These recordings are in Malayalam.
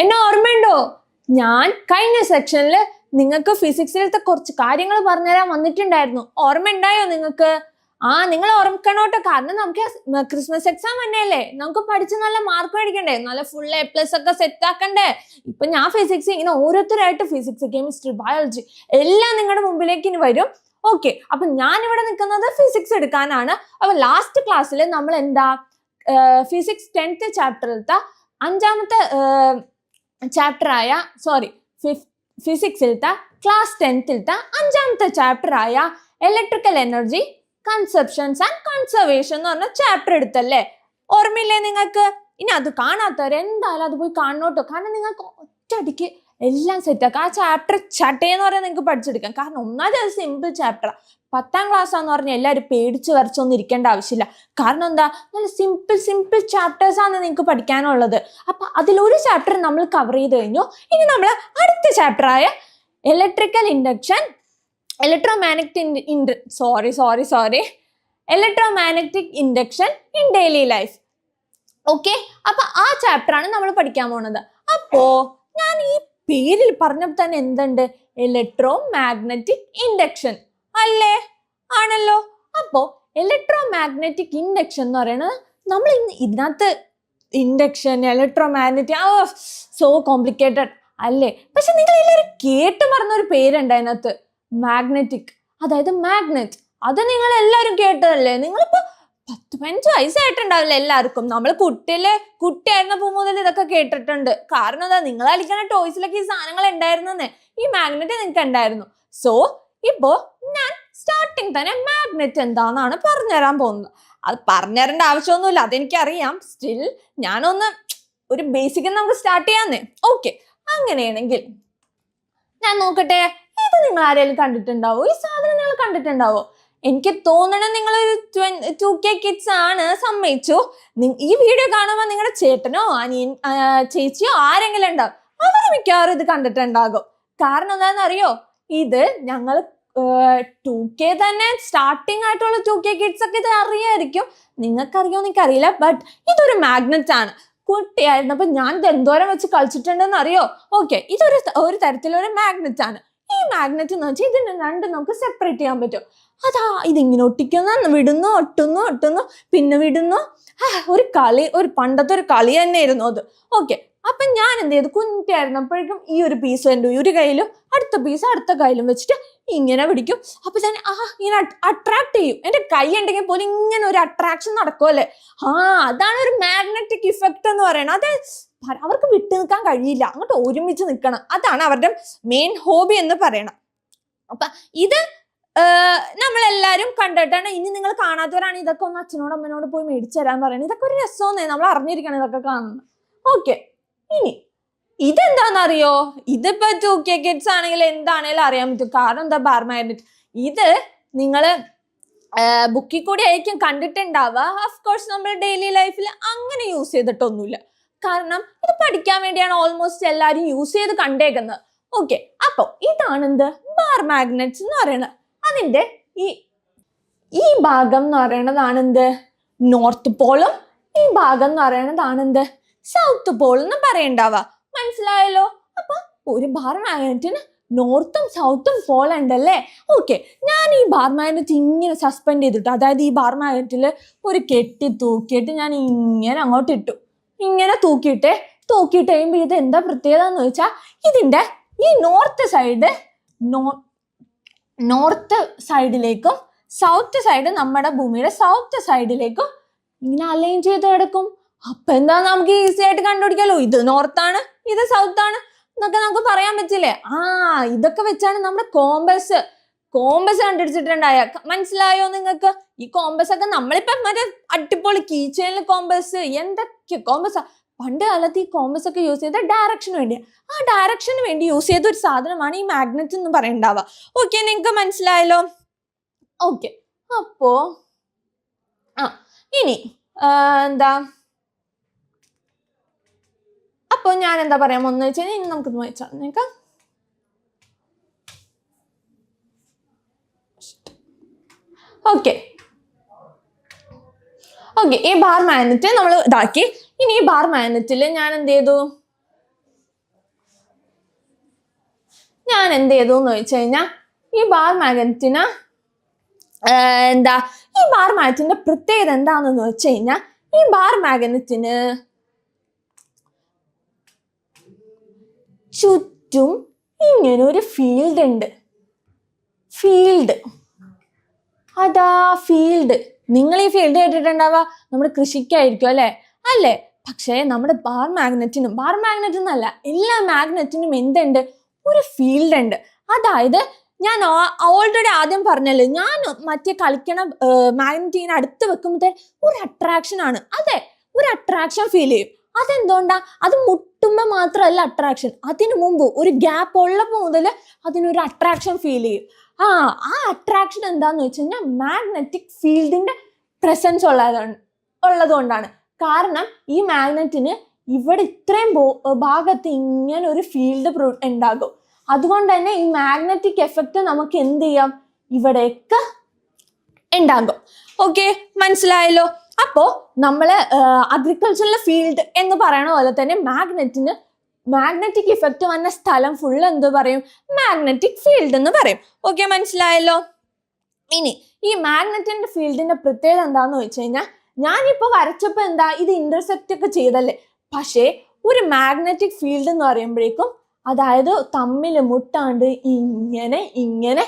എന്നെ ഓർമ്മയുണ്ടോ? ഞാൻ കഴിഞ്ഞ സെക്ഷനിൽ നിങ്ങൾക്ക് ഫിസിക്സിലത്തെ കുറച്ച് കാര്യങ്ങൾ പറഞ്ഞുതരാൻ വന്നിട്ടുണ്ടായിരുന്നു. ഓർമ്മയുണ്ടായോ നിങ്ങൾക്ക്? നിങ്ങൾ ഓർമ്മക്കണോട്ടോ, കാരണം നമുക്ക് ക്രിസ്മസ് എക്സാം തന്നെയല്ലേ, നമുക്ക് പഠിച്ച് നല്ല മാർക്ക് മേടിക്കണ്ടേ, നല്ല ഫുൾ A+ ഒക്കെ സെറ്റ് ആക്കണ്ടേ. ഇപ്പൊ ഞാൻ ഫിസിക്സ് ഇങ്ങനെ ഓരോരുത്തരായിട്ട് ഫിസിക്സ്, കെമിസ്ട്രി, ബയോളജി എല്ലാം നിങ്ങളുടെ മുമ്പിലേക്ക് ഇനി വരും. ഓക്കെ, അപ്പൊ ഞാൻ ഇവിടെ നിൽക്കുന്നത് ഫിസിക്സ് എടുക്കാനാണ്. അപ്പൊ ലാസ്റ്റ് ക്ലാസ്സിൽ നമ്മൾ എന്താ ഫിസിക്സ് 10th ചാപ്റ്ററിലത്തെ 5ാമത്തെ ചാപ്റ്റർ ആയ ഫിസിക്സിലത്തെ ക്ലാസ് 10th 5ാമത്തെ ചാപ്റ്റർ ആയ electrical energy conceptions and conservation എന്ന് പറഞ്ഞ ചാപ്റ്റർ എടുത്തല്ലേ? ഓർമ്മയില്ലേ നിങ്ങൾക്ക്? ഇനി അത് കാണാത്തവർ എന്തായാലും അത് പോയി കാണണോട്ടോ, കാരണം നിങ്ങൾക്ക് ഒറ്റയടിക്ക് എല്ലാം സെറ്റാക്കാം. ആ ചാപ്റ്റർ ചട്ടേന്ന് പറയാൻ നിങ്ങൾക്ക് പഠിച്ചെടുക്കാം. കാരണം ഒന്നാമത് സിമ്പിൾ ചാപ്റ്ററാണ്. 10ാം ക്ലാസ് ആന്ന് പറഞ്ഞാൽ എല്ലാവരും പേടിച്ച് വരച്ചൊന്നും ഇരിക്കേണ്ട ആവശ്യമില്ല. കാരണം എന്താ, നല്ല സിമ്പിൾ ചാപ്റ്റേഴ്സ് ആണ് നിങ്ങൾക്ക് പഠിക്കാനുള്ളത്. അപ്പൊ അതിലൊരു ചാപ്റ്റർ നമ്മൾ കവർ ചെയ്ത് കഴിഞ്ഞു. ഇനി നമ്മൾ അടുത്ത ചാപ്റ്റർ ആയ electrical induction electromagnetic induction in daily life. Okay, അപ്പൊ ആ ചാപ്റ്റർ ആണ് നമ്മൾ പഠിക്കാൻ പോണത്. അപ്പോ ഞാൻ ഈ പേരിൽ പറഞ്ഞപ്പോൾ തന്നെ എന്തുണ്ട്? ഇലക്ട്രോമാഗ്നറ്റിക് ഇൻഡക്ഷൻ അല്ലേ? ആണല്ലോ. അപ്പോ ഇലക്ട്രോമാഗ്നറ്റിക് ഇൻഡക്ഷൻ എന്ന് പറയുന്നത് നമ്മൾ ഇതിനകത്ത് ഇൻഡക്ഷൻ, ഇലക്ട്രോമാഗ്നറ്റിക് സോ കോംപ്ലിക്കേറ്റഡ് അല്ലേ? പക്ഷെ നിങ്ങൾ എല്ലാവരും കേട്ട് പറഞ്ഞൊരു പേരുണ്ട് അതിനകത്ത്, മാഗ്നറ്റിക്, അതായത് മാഗ്നറ്റ്. അത് നിങ്ങൾ എല്ലാവരും കേട്ടതല്ലേ? നിങ്ങളിപ്പോ 10-15 വയസ്സായിട്ടുണ്ടാവില്ല എല്ലാവർക്കും. നമ്മൾ കുട്ടിയായിരുന്നപ്പോ മുതൽ ഇതൊക്കെ കേട്ടിട്ടുണ്ട്. കാരണം എന്താ, നിങ്ങൾ കളിക്കുന്ന ടോയ്സിലൊക്കെ ഈ സാധനങ്ങൾ ഉണ്ടായിരുന്നേ, ഈ മാഗ്നറ്റ് നിങ്ങൾക്ക് ഉണ്ടായിരുന്നു. സോ ഇപ്പോ ഞാൻ സ്റ്റാർട്ടിങ് തന്നെ മാഗ്നറ്റ് എന്താണെന്നാണ് പറഞ്ഞുതരാൻ പോകുന്നത്. അത് പറഞ്ഞുതരേണ്ട ആവശ്യമൊന്നുമില്ല, അതെനിക്കറിയാം. സ്റ്റിൽ ഞാനൊന്ന് ഒരു ബേസിക് നമുക്ക് സ്റ്റാർട്ട് ചെയ്യാന്നേ. ഓക്കെ, അങ്ങനെയാണെങ്കിൽ ഞാൻ നോക്കട്ടെ, ഇത് നിങ്ങൾ ആരെങ്കിലും കണ്ടിട്ടുണ്ടാവോ? ഈ സാധനം നിങ്ങൾ കണ്ടിട്ടുണ്ടാവോ? എനിക്ക് തോന്നണം നിങ്ങളൊരു 2K കിഡ്സ് ആണ്, സമ്മതിച്ചു. ഈ വീഡിയോ കാണുമ്പോൾ നിങ്ങളുടെ ചേട്ടനോ അനിയൻ ചേച്ചിയോ ആരെങ്കിലും ഉണ്ടാവും, അവർ മിക്കവാറും ഇത് കണ്ടിട്ടുണ്ടാകും. കാരണം എന്താണെന്ന് അറിയോ? ഇത് ഞങ്ങൾ 2K തന്നെ സ്റ്റാർട്ടിങ് ആയിട്ടുള്ള 2K കിഡ്സ് ഒക്കെ ഇത് അറിയായിരിക്കും. നിങ്ങൾക്കറിയോ എനിക്കറിയില്ല, ബട്ട് ഇതൊരു മാഗ്നറ്റ് ആണ്. കുട്ടിയായിരുന്നപ്പോ ഞാൻ എന്തോരം വെച്ച് കളിച്ചിട്ടുണ്ടെന്ന് അറിയോ? ഓക്കെ, ഇതൊരു തരത്തിലൊരു മാഗ്നറ്റ് ആണ്. ഈ മാഗ്നറ്റ് എന്ന് വെച്ചാൽ ഇതിന് രണ്ടും നമുക്ക് സെപ്പറേറ്റ് ചെയ്യാൻ പറ്റും. ഇതിങ്ങനെ ഒട്ടിക്കുന്നു, വിടുന്നു, ഒട്ടുന്നു, പിന്നെ വിടുന്നു. ഒരു പണ്ടത്തെ ഒരു കളി തന്നെയായിരുന്നു അത്. ഓക്കെ, അപ്പൊ ഞാൻ എന്ത് ചെയ്തു, കുഞ്ഞായിരുന്നപ്പോഴേക്കും ഈ ഒരു പീസ് എൻ്റെ ഒരു കയ്യിലും അടുത്ത പീസ് അടുത്ത കയ്യിലും വെച്ചിട്ട് ഇങ്ങനെ പിടിക്കും. അപ്പൊ ഞാൻ ഇങ്ങനെ അട്രാക്ട് ചെയ്യും. എന്റെ കൈ ഉണ്ടെങ്കിൽ പോലും ഇങ്ങനെ ഒരു അട്രാക്ഷൻ നടക്കുമല്ലേ? അതാണ് ഒരു മാഗ്നറ്റിക് ഇഫക്റ്റ് എന്ന് പറയുന്നത്. അത് അവർക്ക് വിട്ടു നിൽക്കാൻ കഴിയില്ല, അങ്ങോട്ട് ഒരുമിച്ച് നിൽക്കണം. അതാണ് അവരുടെ മെയിൻ ഹോബി എന്ന് പറയണം. അപ്പൊ ഇത് നമ്മളെല്ലാരും കണ്ടിട്ടാണ്. ഇനി നിങ്ങൾ കാണാത്തവരാണ്, ഇതൊക്കെ ഒന്ന് അച്ഛനോട് അമ്മനോട് പോയി മേടിച്ചു തരാൻ പറയണം. ഇതൊക്കെ ഒരു രസമെന്നേ, നമ്മൾ അറിഞ്ഞിരിക്കണം ഇതൊക്കെ കാണുന്നത്. ഓക്കെ, ഇനി ഇതെന്താണെന്നറിയോ? ഇതിപ്പോ 2K കിഡ്സ് ആണെങ്കിൽ എന്താണേലും അറിയാൻ പറ്റും. കാരണം എന്താ, ബാർ മാഗ്നറ്റ്. ഇത് നിങ്ങള് ബുക്കിൽ കൂടി ആയിരിക്കും കണ്ടിട്ടുണ്ടാവുക. ഓഫ്കോഴ്സ് നമ്മൾ ഡെയിലി ലൈഫിൽ അങ്ങനെ യൂസ് ചെയ്തിട്ടൊന്നുമില്ല. കാരണം ഇത് പഠിക്കാൻ വേണ്ടിയാണ് ഓൾമോസ്റ്റ് എല്ലാവരും യൂസ് ചെയ്ത് കണ്ടേക്കുന്നത്. ഓക്കെ, അപ്പൊ ഇതാണ് എന്ത്, ബാർ മാഗ്നറ്റ്സ് എന്ന് പറയുന്നത്. അതിന്റെ ഈ ഭാഗം എന്ന് പറയുന്നതാണ് എന്ത്, നോർത്ത് പോളും. ഈ ഭാഗം എന്ന് പറയുന്നതാണ് എന്ത്, സൗത്ത് പോൾ എന്ന് പറയണ്ടാവുക. മനസ്സിലായല്ലോ? അപ്പൊ ഒരു ബാർ മാഗ്നറ്റിന് നോർത്തും സൗത്തും പോൾ ഉണ്ടല്ലേ? ഓക്കെ, ഞാൻ ഈ ബാർ മാഗ്നറ്റ് ഇങ്ങനെ സസ്പെൻഡ് ചെയ്തിട്ടു, അതായത് ഈ ബാർ മാഗ്നറ്റിൽ ഒരു കെട്ടി തൂക്കിയിട്ട് ഞാൻ ഇങ്ങനെ അങ്ങോട്ട് ഇട്ടു. ഇങ്ങനെ തൂക്കിയിട്ട് കഴിയുമ്പോൾ ഇത് എന്താ പ്രത്യേകത എന്ന് വെച്ചാൽ, ഇതിന്റെ ഈ നോർത്ത് സൈഡിലേക്കും സൗത്ത് സൈഡ്, നമ്മുടെ ഭൂമിയുടെ സൗത്ത് സൈഡിലേക്കും ഇങ്ങനെ അലൈൻ ചെയ്ത് കിടക്കും. അപ്പൊ എന്താ, നമുക്ക് ഈസി ആയിട്ട് കണ്ടുപിടിക്കാലോ, ഇത് നോർത്താണ്, ഇത് സൗത്ത് ആണ് എന്നൊക്കെ നമുക്ക് പറയാൻ പറ്റില്ലേ? ഇതൊക്കെ വെച്ചാണ് നമ്മുടെ കോമ്പസ് കണ്ടുപിടിച്ചിട്ടുണ്ടായ. മനസ്സിലായോ നിങ്ങൾക്ക്? ഈ കോമ്പസ് ഒക്കെ നമ്മളിപ്പോ മറ്റേ അടിപൊളി കീച്ചേനിൽ കോമ്പസ്, എന്തൊക്കെ കോമ്പസാ. പണ്ട് കാലത്ത് ഈ കോമ്പസ് ഒക്കെ യൂസ് ചെയ്ത ഡയറക്ഷന് വേണ്ടിയാ. ആ ഡയറക്ഷന് വേണ്ടി യൂസ് ചെയ്ത ഒരു സാധനമാണ് ഈ മാഗ്നറ്റ് എന്ന് പറയണ്ടാവുക. ഓക്കെ, നിങ്ങൾക്ക് മനസ്സിലായല്ലോ? ഓക്കെ, അപ്പോ ഇനി എന്താ, അപ്പൊ ഞാൻ എന്താ പറയാൻ ഒന്ന് വെച്ചാൽ, ഇനി നമുക്ക് വായിച്ചാൽ നിൽക്കാം. ഓക്കെ, ഈ ബാർ മാഗ്നറ്റ് നമ്മൾ ഇതാക്കി. ഇനി ഈ ബാർ മാഗ്നറ്റിൽ ഞാൻ എന്ത് ചെയ്തു, ഞാൻ എന്ത് ചെയ്തു എന്ന് വെച്ച് കഴിഞ്ഞാൽ ഈ ബാർ മാഗ്നറ്റിന് ഈ ബാർ മാഗ്നറ്റിന്റെ പ്രത്യേകത എന്താണെന്ന് വെച്ച് കഴിഞ്ഞാൽ ഈ ബാർ മാഗ്നറ്റിന് ചുറ്റും ഇങ്ങനെ ഒരു ഫീൽഡ് ഉണ്ട്. അതാ ഫീൽഡ്. നിങ്ങൾ ഈ ഫീൽഡ് കേട്ടിട്ടുണ്ടാവുക നമ്മുടെ കൃഷിക്കായിരിക്കും അല്ലേ? പക്ഷേ നമ്മുടെ ബാർ മാഗ്നറ്റ് എന്നല്ല, എല്ലാ മാഗ്നറ്റിനും എന്തുണ്ട്? ഒരു ഫീൽഡ് ഉണ്ട്. അതായത് ഞാൻ ഓൾറെഡി ആദ്യം പറഞ്ഞല്ലോ, ഞാൻ മറ്റേ കളിക്കണ മാഗ്നറ്റിന് അടുത്ത് വെക്കുമ്പോഴത്തേ ഒരു അട്രാക്ഷൻ ആണ്. അതെ, ഒരു അട്രാക്ഷൻ ഫീൽ ചെയ്യും. അതെന്തുകൊണ്ടാ? അത് മുട്ടുമ്പോ മാത്രമല്ല അട്രാക്ഷൻ, അതിനു മുമ്പ് ഒരു ഗ്യാപ്പ് ഉള്ളപ്പോൾ മുതൽ അതിനൊരു അട്രാക്ഷൻ ഫീൽ ചെയ്യും. ആ അട്രാക്ഷൻ എന്താന്ന് വെച്ച് കഴിഞ്ഞാൽ മാഗ്നറ്റിക് ഫീൽഡിന്റെ പ്രസൻസ് ഉള്ളത് കൊണ്ടാണ്. കാരണം ഈ മാഗ്നറ്റിന് ഇവിടെ ഇത്രയും ഭാഗത്ത് ഇങ്ങനെ ഒരു ഫീൽഡ് ഉണ്ടാകും. അതുകൊണ്ട് തന്നെ ഈ മാഗ്നറ്റിക് എഫക്റ്റ് നമുക്ക് എന്ത് ചെയ്യാം? ഇവിടെയൊക്കെ ഉണ്ടാകും. ഓക്കെ, മനസ്സിലായല്ലോ? അപ്പോ നമ്മള് അഗ്രികൾച്ചറിലെ ഫീൽഡ് എന്ന് പറയണ പോലെ തന്നെ മാഗ്നറ്റിക് ഇഫക്റ്റ് വന്ന സ്ഥലം ഫുൾ എന്ത് പറയും? മാഗ്നറ്റിക് ഫീൽഡ് എന്ന് പറയും. ഓക്കെ, മനസ്സിലായല്ലോ? ഇനി ഈ മാഗ്നറ്റിന്റെ ഫീൽഡിന്റെ പ്രത്യേകത എന്താന്ന് വെച്ച് കഴിഞ്ഞാൽ, ഞാനിപ്പോ വരച്ചപ്പോ ഇത് ഇന്റർസെപ്റ്റ് ഒക്കെ ചെയ്തല്ലേ, പക്ഷേ ഒരു മാഗ്നറ്റിക് ഫീൽഡ് എന്ന് പറയുമ്പോഴേക്കും അതായത് തമ്മിൽ മുട്ടാണ്ട് ഇങ്ങനെ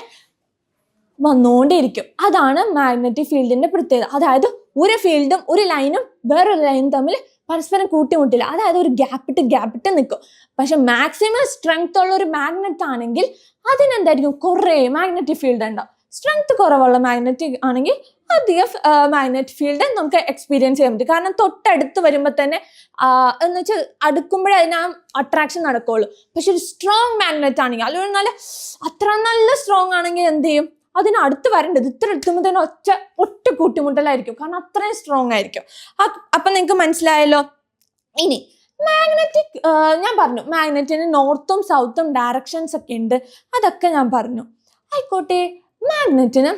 വന്നുകൊണ്ടിരിക്കും. അതാണ് മാഗ്നറ്റിക് ഫീൽഡിന്റെ പ്രത്യേകത. അതായത് ഒരു ഫീൽഡും ഒരു ലൈനും വേറൊരു ലൈനും തമ്മിൽ പരസ്പരം കൂട്ടിമുട്ടില്ല. അതായത് ഒരു ഗ്യാപ്പിട്ട് നിൽക്കും. പക്ഷെ മാക്സിമം സ്ട്രെങ്ത് ഉള്ള ഒരു മാഗ്നറ്റ് ആണെങ്കിൽ അതിനെന്തായിരിക്കും? കുറേ മാഗ്നറ്റിക് ഫീൽഡ് ഉണ്ടാവും. സ്ട്രെങ്ത് കുറവുള്ള മാഗ്നറ്റിക് ആണെങ്കിൽ അധികം മാഗ്നറ്റിക് ഫീൽഡ് നമുക്ക് എക്സ്പീരിയൻസ് ചെയ്യാൻ പറ്റും. കാരണം തൊട്ടടുത്ത് വരുമ്പോൾ തന്നെ എന്ന് വെച്ചാൽ അടുക്കുമ്പോഴേ അതിന് അട്രാക്ഷൻ നടക്കുള്ളൂ. പക്ഷെ ഒരു സ്ട്രോങ് മാഗ്നറ്റ് ആണെങ്കിൽ, അല്ലെങ്കിൽ അത്ര നല്ല സ്ട്രോങ് ആണെങ്കിൽ എന്ത് ചെയ്യും? അതിനടുത്ത് വരേണ്ടത് ഇത്ര എത്തുമ്പോൾ തന്നെ ഒറ്റ കൂട്ടിമുട്ടലായിരിക്കും. കാരണം അത്രയും സ്ട്രോങ് ആയിരിക്കും. അപ്പൊ നിങ്ങൾക്ക് മനസ്സിലായല്ലോ? ഇനി മാഗ്നറ്റിക് ഞാൻ പറഞ്ഞു, മാഗ്നറ്റിന് നോർത്തും സൗത്തും ഡയറക്ഷൻസ് ഒക്കെ ഉണ്ട്. അതൊക്കെ ഞാൻ പറഞ്ഞു. ആയിക്കോട്ടെ, മാഗ്നറ്റിന്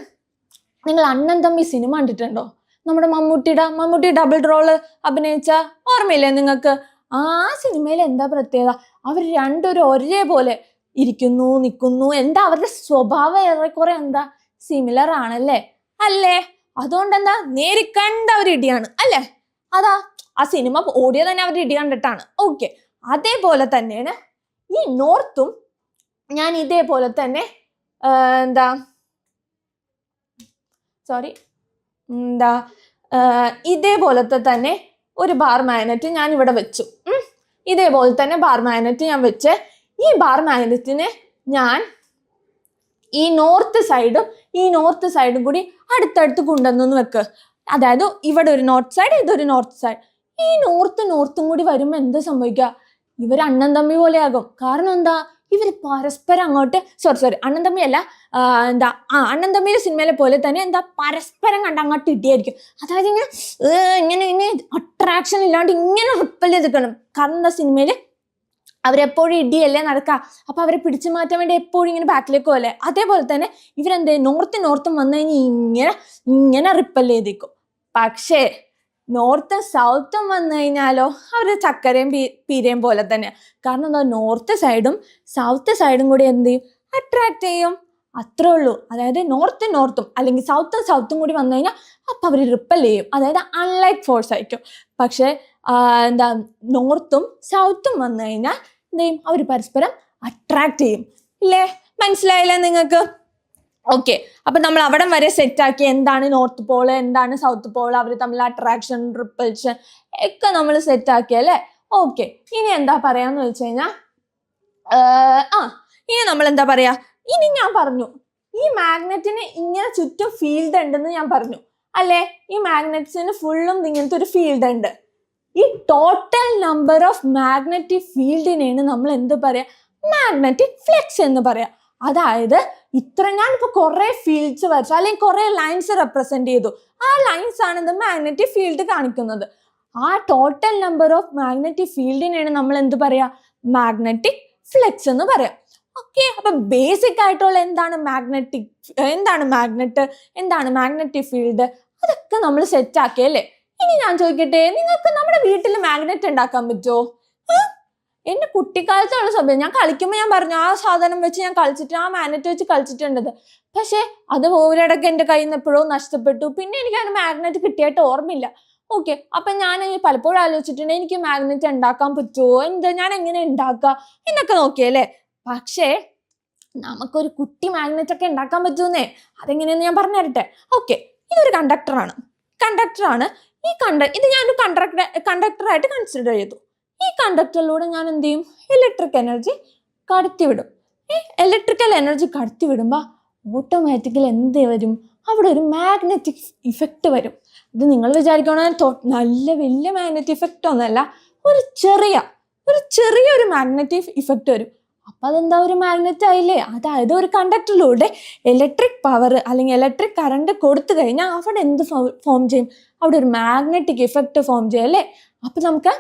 നിങ്ങൾ അണ്ണൻ തമ്പി സിനിമ കണ്ടിട്ടുണ്ടോ? നമ്മുടെ മമ്മൂട്ടി ഡബിൾ റോള് അഭിനയിച്ച ഓർമ്മയില്ലേ നിങ്ങൾക്ക്? ആ സിനിമയിൽ എന്താ പ്രത്യേകത? അവർ രണ്ടുപേരും ഒരേപോലെ ഇരിക്കുന്നു, നിൽക്കുന്നു. എന്താ അവരുടെ സ്വഭാവം ഏറെക്കുറെ സിമിലർ ആണല്ലേ? അല്ലേ? അതുകൊണ്ട് നേരിക്കണ്ട ഒരു ഇടിയാണ് അല്ലേ? അതാ ആ സിനിമ ഓടിയത് തന്നെ അവരുടെ ഇടി കണ്ടിട്ടാണ്. ഓക്കെ, അതേപോലെ തന്നെയാണ് ഈ നോർത്തും. ഞാൻ ഇതേപോലെ തന്നെ ഇതേപോലത്തെ തന്നെ ഒരു ബാർ മാഗ്നറ്റ് ഞാൻ ഇവിടെ വെച്ചു. ഇതേപോലെ തന്നെ ബാർ മാഗ്നറ്റ് ഞാൻ വെച്ച് ഈ ബാർ മാഗ്നറ്റിനെ ഞാൻ ഈ നോർത്ത് സൈഡും കൂടി അടുത്തടുത്ത് കൊണ്ടുവന്നു വെക്ക്. അതായത് ഇവിടെ ഒരു നോർത്ത് സൈഡ്, ഇതൊരു നോർത്ത് സൈഡ്. ഈ നോർത്തും കൂടി വരുമ്പോൾ എന്ത് സംഭവിക്കുക? ഇവർ അണ്ണൻ തമ്പി പോലെയാകും. കാരണം എന്താ? ഇവർ പരസ്പരം അങ്ങോട്ട് അണ്ണൻ തമ്മി അല്ല, അണ്ണൻ തമ്മിയുടെ സിനിമയിലെ പോലെ തന്നെ പരസ്പരം കണ്ട് അങ്ങോട്ട് ഇടിയായിരിക്കും. അതായത് ഇങ്ങനെ അട്രാക്ഷൻ ഇല്ലാണ്ട് ഇങ്ങനെ റിപ്പൽ ചെയ്തിരിക്കണം. കാരണം സിനിമയില് അവരെപ്പോഴും ഇടിയല്ലേ നടക്കുക. അപ്പൊ അവരെ പിടിച്ചു മാറ്റാൻ വേണ്ടി എപ്പോഴും ഇങ്ങനെ ബാക്കിലേക്ക് പോലെ. അതേപോലെ തന്നെ ഇവരെന്ത് നോർത്തും വന്നു കഴിഞ്ഞാൽ ഇങ്ങനെ റിപ്പൽ ചെയ്തിരിക്കും. പക്ഷേ നോർത്തും സൗത്തും വന്നു കഴിഞ്ഞാലോ അവര് ചക്കരയും പീരയും പോലെ തന്നെ. കാരണം എന്താ? നോർത്ത് സൈഡും സൗത്ത് സൈഡും കൂടി എന്ത് ചെയ്യും? അട്രാക്ട് ചെയ്യും. അത്രേ ഉള്ളൂ. അതായത് നോർത്തും അല്ലെങ്കിൽ സൗത്തും കൂടി വന്നു കഴിഞ്ഞാൽ അപ്പൊ അവർ റിപ്പൽ ചെയ്യും. അതായത് അൺലൈക്ക് ഫോഴ്സ് ആയിരിക്കും. പക്ഷെ നോർത്തും സൗത്തും വന്നു കഴിഞ്ഞാൽ എന്ത് ചെയ്യും? അവർ പരസ്പരം അട്രാക്ട് ചെയ്യും. ഇല്ലേ? മനസ്സിലായില്ലേ നിങ്ങൾക്ക്? ഓക്കെ, അപ്പൊ നമ്മൾ അവിടം വരെ സെറ്റാക്കി. എന്താണ് നോർത്ത് പോള്, എന്താണ് സൗത്ത് പോള്, അവർ തമ്മിൽ അട്രാക്ഷൻ, റിപ്പൽഷൻ ഒക്കെ നമ്മൾ സെറ്റാക്കി അല്ലേ? ഓക്കെ, ഇനി എന്താ പറയാന്ന് വെച്ച് കഴിഞ്ഞാൽ ഇനി നമ്മൾ എന്താ പറയാ? ഇനി ഞാൻ പറഞ്ഞു ഈ മാഗ്നറ്റിന് ഇങ്ങനെ ചുറ്റും ഫീൽഡ് ഉണ്ടെന്ന് ഞാൻ പറഞ്ഞു അല്ലേ? ഈ മാഗ്നറ്റ്സിന് ഫുള്ളും ഇങ്ങനത്തെ ഒരു ഫീൽഡ് ഉണ്ട്. ഈ ടോട്ടൽ നമ്പർ ഓഫ് മാഗ്നറ്റിക് ഫീൽഡിനെയാണ് നമ്മൾ എന്ത് പറയാ? മാഗ്നറ്റിക് ഫ്ലക്സ് എന്ന് പറയാ. അതായത് ഞാനിപ്പോ കുറെ ഫീൽഡ്സ് വരച്ചു, അല്ലെങ്കിൽ കുറെ ലൈൻസ് റെപ്രസെന്റ് ചെയ്തു. ആ ലൈൻസ് ആണ് മാഗ്നറ്റിക് ഫീൽഡ് കാണിക്കുന്നത്. ആ ടോട്ടൽ നമ്പർ ഓഫ് മാഗ്നറ്റിക് ഫീൽഡിനെയാണ് നമ്മൾ എന്ത് പറയാ? മാഗ്നറ്റിക് ഫ്ലക്സ് എന്ന് പറയാം. ഓക്കെ, അപ്പൊ ബേസിക് ആയിട്ടുള്ള എന്താണ് മാഗ്നറ്റ്, എന്താണ് മാഗ്നറ്റിക് ഫീൽഡ്, അതൊക്കെ നമ്മൾ സെറ്റ് ആക്കിയല്ലേ? ഇനി ഞാൻ ചോദിക്കട്ടെ, നിങ്ങൾക്ക് നമ്മുടെ വീട്ടിൽ മാഗ്നറ്റ് ഉണ്ടാക്കാൻ പറ്റുമോ? എന്റെ കുട്ടിക്കാലത്തുള്ള സമയം ഞാൻ കളിക്കുമ്പോൾ ഞാൻ പറഞ്ഞു ആ സാധനം വെച്ച് ഞാൻ കളിച്ചിട്ട് ആ മാഗ്നറ്റ് വെച്ച് കളിച്ചിട്ടുണ്ടത്. പക്ഷെ അത് ഒരിടയ്ക്ക് എന്റെ കയ്യിൽ നിന്ന് എപ്പോഴോ നഷ്ടപ്പെട്ടു. പിന്നെ എനിക്ക് അതിന് മാഗ്നറ്റ് കിട്ടിയായിട്ട് ഓർമ്മയില്ല. ഓക്കെ, അപ്പൊ ഞാൻ പലപ്പോഴും ആലോചിച്ചിട്ടുണ്ട് എനിക്ക് മാഗ്നറ്റ് ഉണ്ടാക്കാൻ പറ്റുമോ, ഞാൻ എങ്ങനെ ഉണ്ടാക്കുക എന്നൊക്കെ നോക്കിയല്ലേ. പക്ഷേ നമുക്കൊരു കുട്ടി മാഗ്നറ്റ് ഒക്കെ ഉണ്ടാക്കാൻ പറ്റുമെന്നേ. അതെങ്ങനെയെന്ന് ഞാൻ പറഞ്ഞു തരട്ടെ. ഓക്കെ, ഇതൊരു കണ്ടക്ടറാണ്. ഇത് ഞാനൊരു കണ്ടക്ടറായിട്ട് കൺസിഡർ ചെയ്തു. ഈ കണ്ടക്ടറിലൂടെ ഞാൻ എന്ത് ചെയ്യും? ഇലക്ട്രിക് എനർജി കടത്തിവിടും. ഇലക്ട്രിക്കൽ എനർജി കടത്തിവിടുമ്പോൾ ഓട്ടോമാറ്റിക്കലി എന്ത് വരും? അവിടെ ഒരു മാഗ്നറ്റിക് ഇഫക്റ്റ് വരും. ഇത് നിങ്ങൾ വിചാരിക്കണ നല്ല വലിയ മാഗ്നറ്റിക് ഇഫക്റ്റ് ഒന്നല്ല, ഒരു ചെറിയൊരു മാഗ്നറ്റിക് ഇഫക്റ്റ് വരും. അപ്പൊ അതെന്താ? ഒരു മാഗ്നറ്റ് ആയില്ലേ. അതായത് ഒരു കണ്ടക്ടറിലൂടെ ഇലക്ട്രിക് പവർ അല്ലെങ്കിൽ ഇലക്ട്രിക് കറണ്ട് കൊടുത്തു കഴിഞ്ഞാൽ അവിടെ എന്ത് ഫോം ചെയ്യും? അവിടെ ഒരു മാഗ്നറ്റിക് ഇഫക്റ്റ് ഫോം ചെയ്യും അല്ലേ. അപ്പൊ നമുക്ക്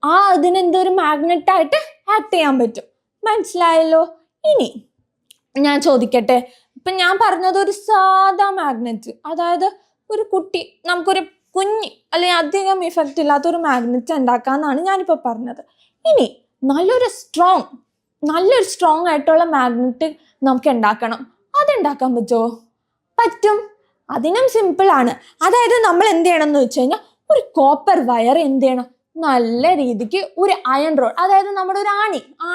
അതിനെന്തൊരു മാഗ്നറ്റ് ആയിട്ട് ആക്ട് ചെയ്യാൻ പറ്റും. മനസ്സിലായല്ലോ? ഇനി ഞാൻ ചോദിക്കട്ടെ, ഇപ്പൊ ഞാൻ പറഞ്ഞത് ഒരു സാധാ മാഗ്നറ്റ്, അതായത് ഒരു കുട്ടി, നമുക്കൊരു കുഞ്ഞ് അല്ലെങ്കിൽ അധികം ഇഫക്റ്റ് ഇല്ലാത്തൊരു മാഗ്നറ്റ് ഉണ്ടാക്കാന്നാണ് ഞാനിപ്പോ പറഞ്ഞത്. ഇനി നല്ലൊരു സ്ട്രോങ് ആയിട്ടുള്ള മാഗ്നറ്റ് നമുക്ക് ഉണ്ടാക്കണം. അതുണ്ടാക്കാൻ പറ്റുമോ? പറ്റും. അതിനും സിമ്പിൾ ആണ്. അതായത് നമ്മൾ എന്ത് ചെയ്യണം എന്ന് വെച്ച് കഴിഞ്ഞാൽ, ഒരു കോപ്പർ വയർ എന്ത് ചെയ്യണം? നല്ല രീതിക്ക് ഒരു അയൺ റോഡ്, അതായത് നമ്മുടെ ഒരു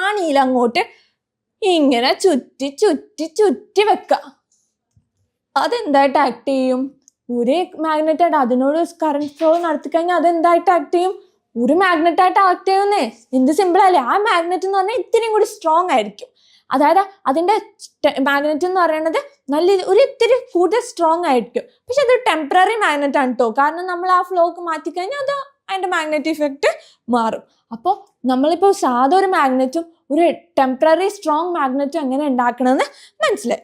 ആണിയിൽ അങ്ങോട്ട് ഇങ്ങനെ ചുറ്റി ചുറ്റി ചുറ്റി വെക്കുക. അതെന്തായിട്ട് ആക്ട് ചെയ്യും? ഒരു മാഗ്നറ്റ് ആയിട്ട് അതിനോട് കറണ്ട് ഫ്ലോ നടത്തി കഴിഞ്ഞാൽ അതെന്തായിട്ട് ആക്ട് ചെയ്യും? ഒരു മാഗ്നറ്റ് ആയിട്ട് ആക്ട് ചെയ്യുന്നേ. എന്ത് സിമ്പിൾ അല്ലേ. ആ മാഗ്നറ്റ് എന്ന് പറഞ്ഞാൽ ഇത്തിരിയും കൂടി സ്ട്രോങ് ആയിരിക്കും. അതായത് അതിന്റെ മാഗ്നറ്റ് എന്ന് പറയുന്നത് ഇത്തിരി കൂടുതൽ സ്ട്രോങ് ആയിരിക്കും. പക്ഷെ അത് ടെമ്പററി മാഗ്നറ്റ് ആണ് കേട്ടോ. കാരണം നമ്മൾ ആ ഫ്ലോക്ക് മാറ്റിക്കഴിഞ്ഞാൽ അതിന്റെ മാഗ്നറ്റിക് ഇഫക്റ്റ് മാറും. അപ്പോൾ നമ്മളിപ്പോൾ സാധാ ഒരു മാഗ്നറ്റും ഒരു ടെമ്പററി സ്ട്രോങ് മാഗ്നറ്റും എങ്ങനെ ഉണ്ടാക്കണമെന്ന് മനസ്സിലായി.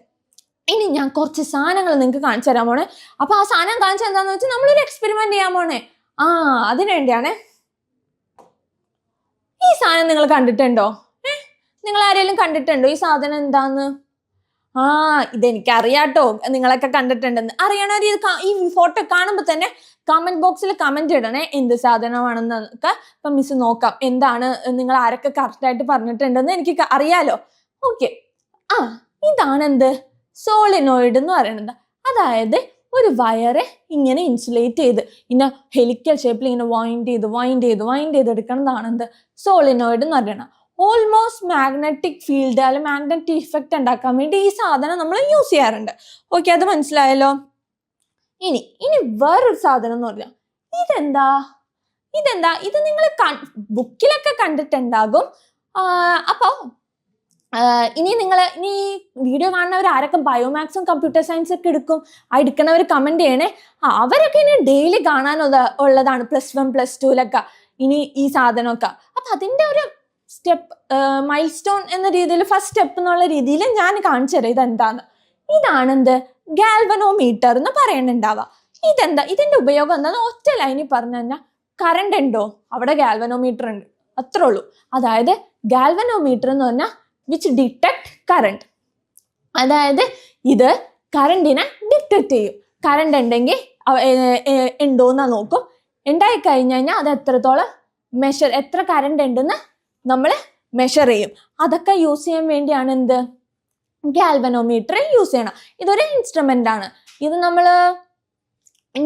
ഇനി ഞാൻ കുറച്ച് സാധനങ്ങൾ നിങ്ങൾക്ക് കാണിച്ചു തരാൻ പോണേ. അപ്പൊ ആ സാധനം കാണിച്ചാൽ എന്താണെന്ന് വെച്ചാൽ നമ്മളൊരു എക്സ്പെരിമെന്റ് ചെയ്യാൻ പോണേ. അതിനു വേണ്ടിയാണേ. ഈ സാധനം നിങ്ങൾ കണ്ടിട്ടുണ്ടോ? നിങ്ങൾ ആരെങ്കിലും കണ്ടിട്ടുണ്ടോ ഈ സാധനം എന്താന്ന്? ഇതെനിക്കറിയാട്ടോ, നിങ്ങളൊക്കെ കണ്ടിട്ടുണ്ടെന്ന്. അറിയണവർ ഈ ഫോട്ടോ കാണുമ്പോൾ തന്നെ കമന്റ് ബോക്സിൽ കമന്റ് ഇടണേ എന്ത് സാധനമാണെന്നൊക്കെ. ഇപ്പൊ മിസ് നോക്കാം എന്താണ് നിങ്ങൾ ആരൊക്കെ കറക്റ്റ് ആയിട്ട് പറഞ്ഞിട്ടുണ്ടെന്ന് എനിക്ക് അറിയാലോ. ഓക്കെ, ഇതാണെന്ത്? സോളിനോയിഡ് എന്ന് പറയുന്നത്. അതായത് ഒരു വയറ് ഇങ്ങനെ ഇൻസുലേറ്റ് ചെയ്ത് ഇങ്ങനെ ഹെലിക്കൽ ഷേപ്പിൽ ഇങ്ങനെ വൈൻഡ് ചെയ്ത് എടുക്കുന്നതാണ് എന്ത്? സോളിനോയിഡ് എന്ന് പറയുന്നത്. ഓൾമോസ്റ്റ് മാഗ്നറ്റിക് ഫീൽഡ് അല്ലെങ്കിൽ മാഗ്നറ്റിക് ഇഫക്റ്റ് ഉണ്ടാക്കാൻ വേണ്ടി ഈ സാധനം നമ്മൾ യൂസ് ചെയ്യാറുണ്ട്. ഓക്കെ, അത് മനസ്സിലായല്ലോ. ഇനി വേറൊരു സാധനം എന്ന് പറഞ്ഞാൽ ഇതെന്താ? ഇത് നിങ്ങൾ ബുക്കിലൊക്കെ കണ്ടിട്ടുണ്ടാകും. അപ്പോ ഇനി വീഡിയോ കാണുന്നവർ ആരൊക്കെ ബയോമാക്സും കമ്പ്യൂട്ടർ സയൻസ് ഒക്കെ എടുക്കണവർ കമന്റ് ചെയ്യണേ. അവരൊക്കെ ഇനി ഡെയിലി കാണാനുള്ളതാണ് +1 +2 ഇനി ഈ സാധനമൊക്കെ. അപ്പൊ അതിന്റെ ഒരു സ്റ്റെപ്പ് മൈൽ സ്റ്റോൺ എന്ന രീതിയിൽ ഫസ്റ്റ് സ്റ്റെപ്പ് എന്നുള്ള രീതിയിൽ ഞാൻ കാണിച്ചു തരാം ഇതെന്താന്ന്. ഇതാണെന്ത്? ഗാൽവനോമീറ്റർ എന്ന് പറയുന്നുണ്ടാവുക. ഇതിന്റെ ഉപയോഗം എന്താന്ന് ഒറ്റ ലൈനിൽ പറഞ്ഞു കഴിഞ്ഞാൽ, കറണ്ട് ഉണ്ടോ അവിടെ ഗാൽവനോമീറ്റർ ഉണ്ട്, അത്രേ ഉള്ളൂ. അതായത് ഗാൽവനോമീറ്റർ എന്ന് പറഞ്ഞാൽ വിച്ച് ഡിറ്റക്ട് കറണ്ട്. അതായത് ഇത് കറണ്ടിനെ ഡിറ്റക്ട് ചെയ്യും. കറണ്ട് ഉണ്ടെങ്കിൽ ഉണ്ടോന്നാ നോക്കും. ഉണ്ടായി കഴിഞ്ഞു കഴിഞ്ഞാൽ അത് എത്രത്തോളം എത്ര കറണ്ട് ഉണ്ടെന്ന് നമ്മൾ മെഷർ ചെയ്യും. അതൊക്കെ യൂസ് ചെയ്യാൻ വേണ്ടിയാണ് എന്ത്? ഗാൽവനോമീറ്റർ യൂസ് ചെയ്യണം. ഇതൊരു ഇൻസ്ട്രുമെന്റ് ആണ്. ഇത്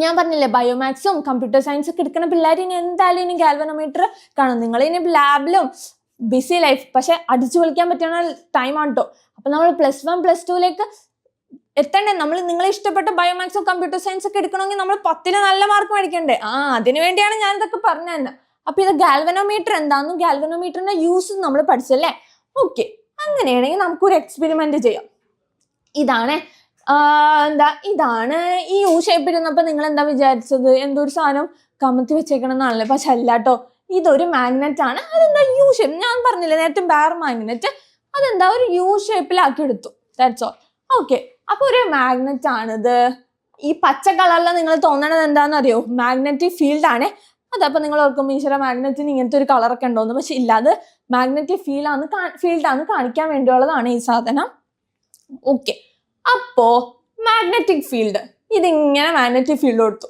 ഞാൻ പറഞ്ഞില്ലേ, ബയോമാക്സും കമ്പ്യൂട്ടർ സയൻസ് ഒക്കെ എടുക്കുന്ന പിള്ളേർ ഇനി എന്തായാലും ഇനി ഗാൽവനോമീറ്റർ കാണും. നിങ്ങൾ ഇനി ലാബിലും ബിസി ലൈഫ്, പക്ഷെ അടിച്ചു പൊളിക്കാൻ പറ്റുന്ന ടൈമാണ് കേട്ടോ. അപ്പൊ നമ്മൾ +1 +2 എത്തണ്ടേ? നിങ്ങൾ ഇഷ്ടപ്പെട്ട ബയോമാക്സോ കമ്പ്യൂട്ടർ സയൻസ് ഒക്കെ എടുക്കണമെങ്കിൽ നമ്മൾ 10ൽ നല്ല മാർക്ക് മേടിക്കണ്ടേ? അതിനു വേണ്ടിയാണ് ഞാൻ ഇതൊക്കെ പറഞ്ഞു തന്നെ. അപ്പൊ ഇത് ഗാൽവനോമീറ്റർ എന്താണെന്നും ഗാൽവനോമീറ്ററിന്റെ യൂസും നമ്മൾ പഠിച്ചല്ലേ. ഓക്കെ, അങ്ങനെയാണെങ്കിൽ നമുക്കൊരു എക്സ്പെരിമെന്റ് ചെയ്യാം. ഇതാണ് ഈ യു ഷേപ്പ് ഇരുന്നപ്പോ നിങ്ങൾ എന്താ വിചാരിച്ചത്? എന്തൊരു സാധനം കമത്തി വെച്ചേക്കണം എന്നാണല്ലേ. പക്ഷെ അല്ല കേട്ടോ, ഇതൊരു മാഗ്നറ്റ് ആണ്. അതെന്താ യു ഷേപ്പ്? ഞാൻ പറഞ്ഞില്ലേ നേരത്തെ ബാർ മാഗ്നറ്റ്, അതെന്താ ഒരു യു ഷേപ്പിലാക്കി എടുത്തു. That's all. ഓക്കെ, അപ്പൊ ഒരു മാഗ്നറ്റ് ആണിത്. ഈ പച്ച കളറിൽ നിങ്ങൾ തോന്നണത് എന്താണെന്നറിയോ? മാഗ്നറ്റിക് ഫീൽഡ് ആണ്. അതപ്പോൾ നിങ്ങൾ ഓർക്കും ഈശ്വര മാഗ്നറ്റിന് ഇങ്ങനത്തെ ഒരു കളറൊക്കെ ഉണ്ടോന്ന്. പക്ഷെ ഇല്ല, അത് മാഗ്നറ്റിക് ഫീൽഡാണ് കാണിക്കാൻ വേണ്ടിയുള്ളതാണ് ഈ സാധനം. ഓക്കെ, അപ്പോ മാഗ്നറ്റിക് ഫീൽഡ് ഇതിങ്ങനെ മാഗ്നറ്റിക് ഫീൽഡ് കൊടുത്തു.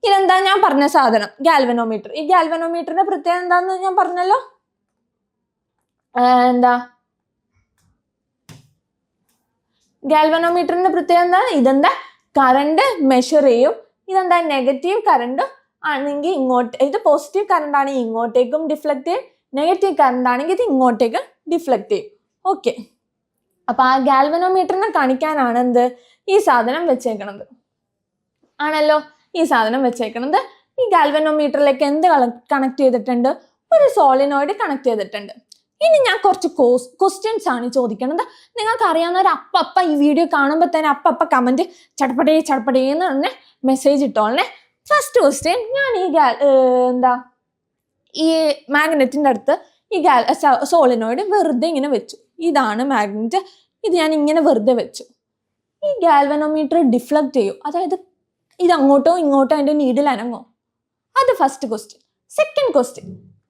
ഇതെന്താ ഞാൻ പറഞ്ഞ സാധനം, ഗാൽവനോമീറ്റർ. ഈ ഗാൽവനോമീറ്ററിന്റെ പ്രത്യേകത എന്താന്ന് ഞാൻ പറഞ്ഞല്ലോ. എന്താ ഗാൽവനോമീറ്ററിന്റെ പ്രത്യേകത എന്താ? ഇതെന്താ കറണ്ട് മെഷർ ചെയ്യും. ഇതെന്താ നെഗറ്റീവ് കറണ്ട് ആണെങ്കിൽ ഇങ്ങോട്ട്, ഇത് പോസിറ്റീവ് കറണ്ട് ആണെങ്കിൽ ഇങ്ങോട്ടേക്കും ഡിഫ്ലക്ട് ചെയ്യും, നെഗറ്റീവ് കറണ്ട് ആണെങ്കിൽ ഇത് ഇങ്ങോട്ടേക്ക് ഡിഫ്ലക്ട് ചെയ്യും. ഓക്കെ, അപ്പൊ ആ ഗാൽവനോമീറ്ററിനെ കാണിക്കാനാണ് എന്ത് ഈ സാധനം വെച്ചേക്കണത് ആണല്ലോ. ഈ സാധനം വെച്ചേക്കണത് ഈ ഗാൽവനോമീറ്ററിലേക്ക് എന്ത് കണക്ട് ചെയ്തിട്ടുണ്ട്? ഒരു സോളിനോയിഡ് കണക്ട് ചെയ്തിട്ടുണ്ട്. ഇനി ഞാൻ കുറച്ച് ക്വസ്റ്റ്യൻസ് ആണ് ചോദിക്കണത്. നിങ്ങൾക്ക് അറിയാവുന്നവർ അപ്പ ഈ വീഡിയോ കാണുമ്പോൾ തന്നെ അപ്പ കമന്റ് ചടപടേന്ന് തന്നെ മെസ്സേജ് ഇട്ടോളേ. ഫസ്റ്റ് ക്വസ്റ്റ്യൻ, ഞാൻ ഈ മാഗ്നറ്റിന്റെ അടുത്ത് ഈ സോളിനോയിഡ് വെറുതെ ഇങ്ങനെ വെച്ചു. ഇതാണ് മാഗ്നറ്റ്, ഇത് ഞാൻ ഇങ്ങനെ വെറുതെ വെച്ചു. ഈ ഗാൽവനോമീറ്റർ ഡിഫ്ലക്ട് ചെയ്യും, അതായത് ഇത് അങ്ങോട്ടോ ഇങ്ങോട്ടോ അതിന്റെ നീഡിൽ അനങ്ങോ? അത് ഫസ്റ്റ് ക്വസ്റ്റ്യൻ. സെക്കൻഡ് ക്വസ്റ്റ്യൻ,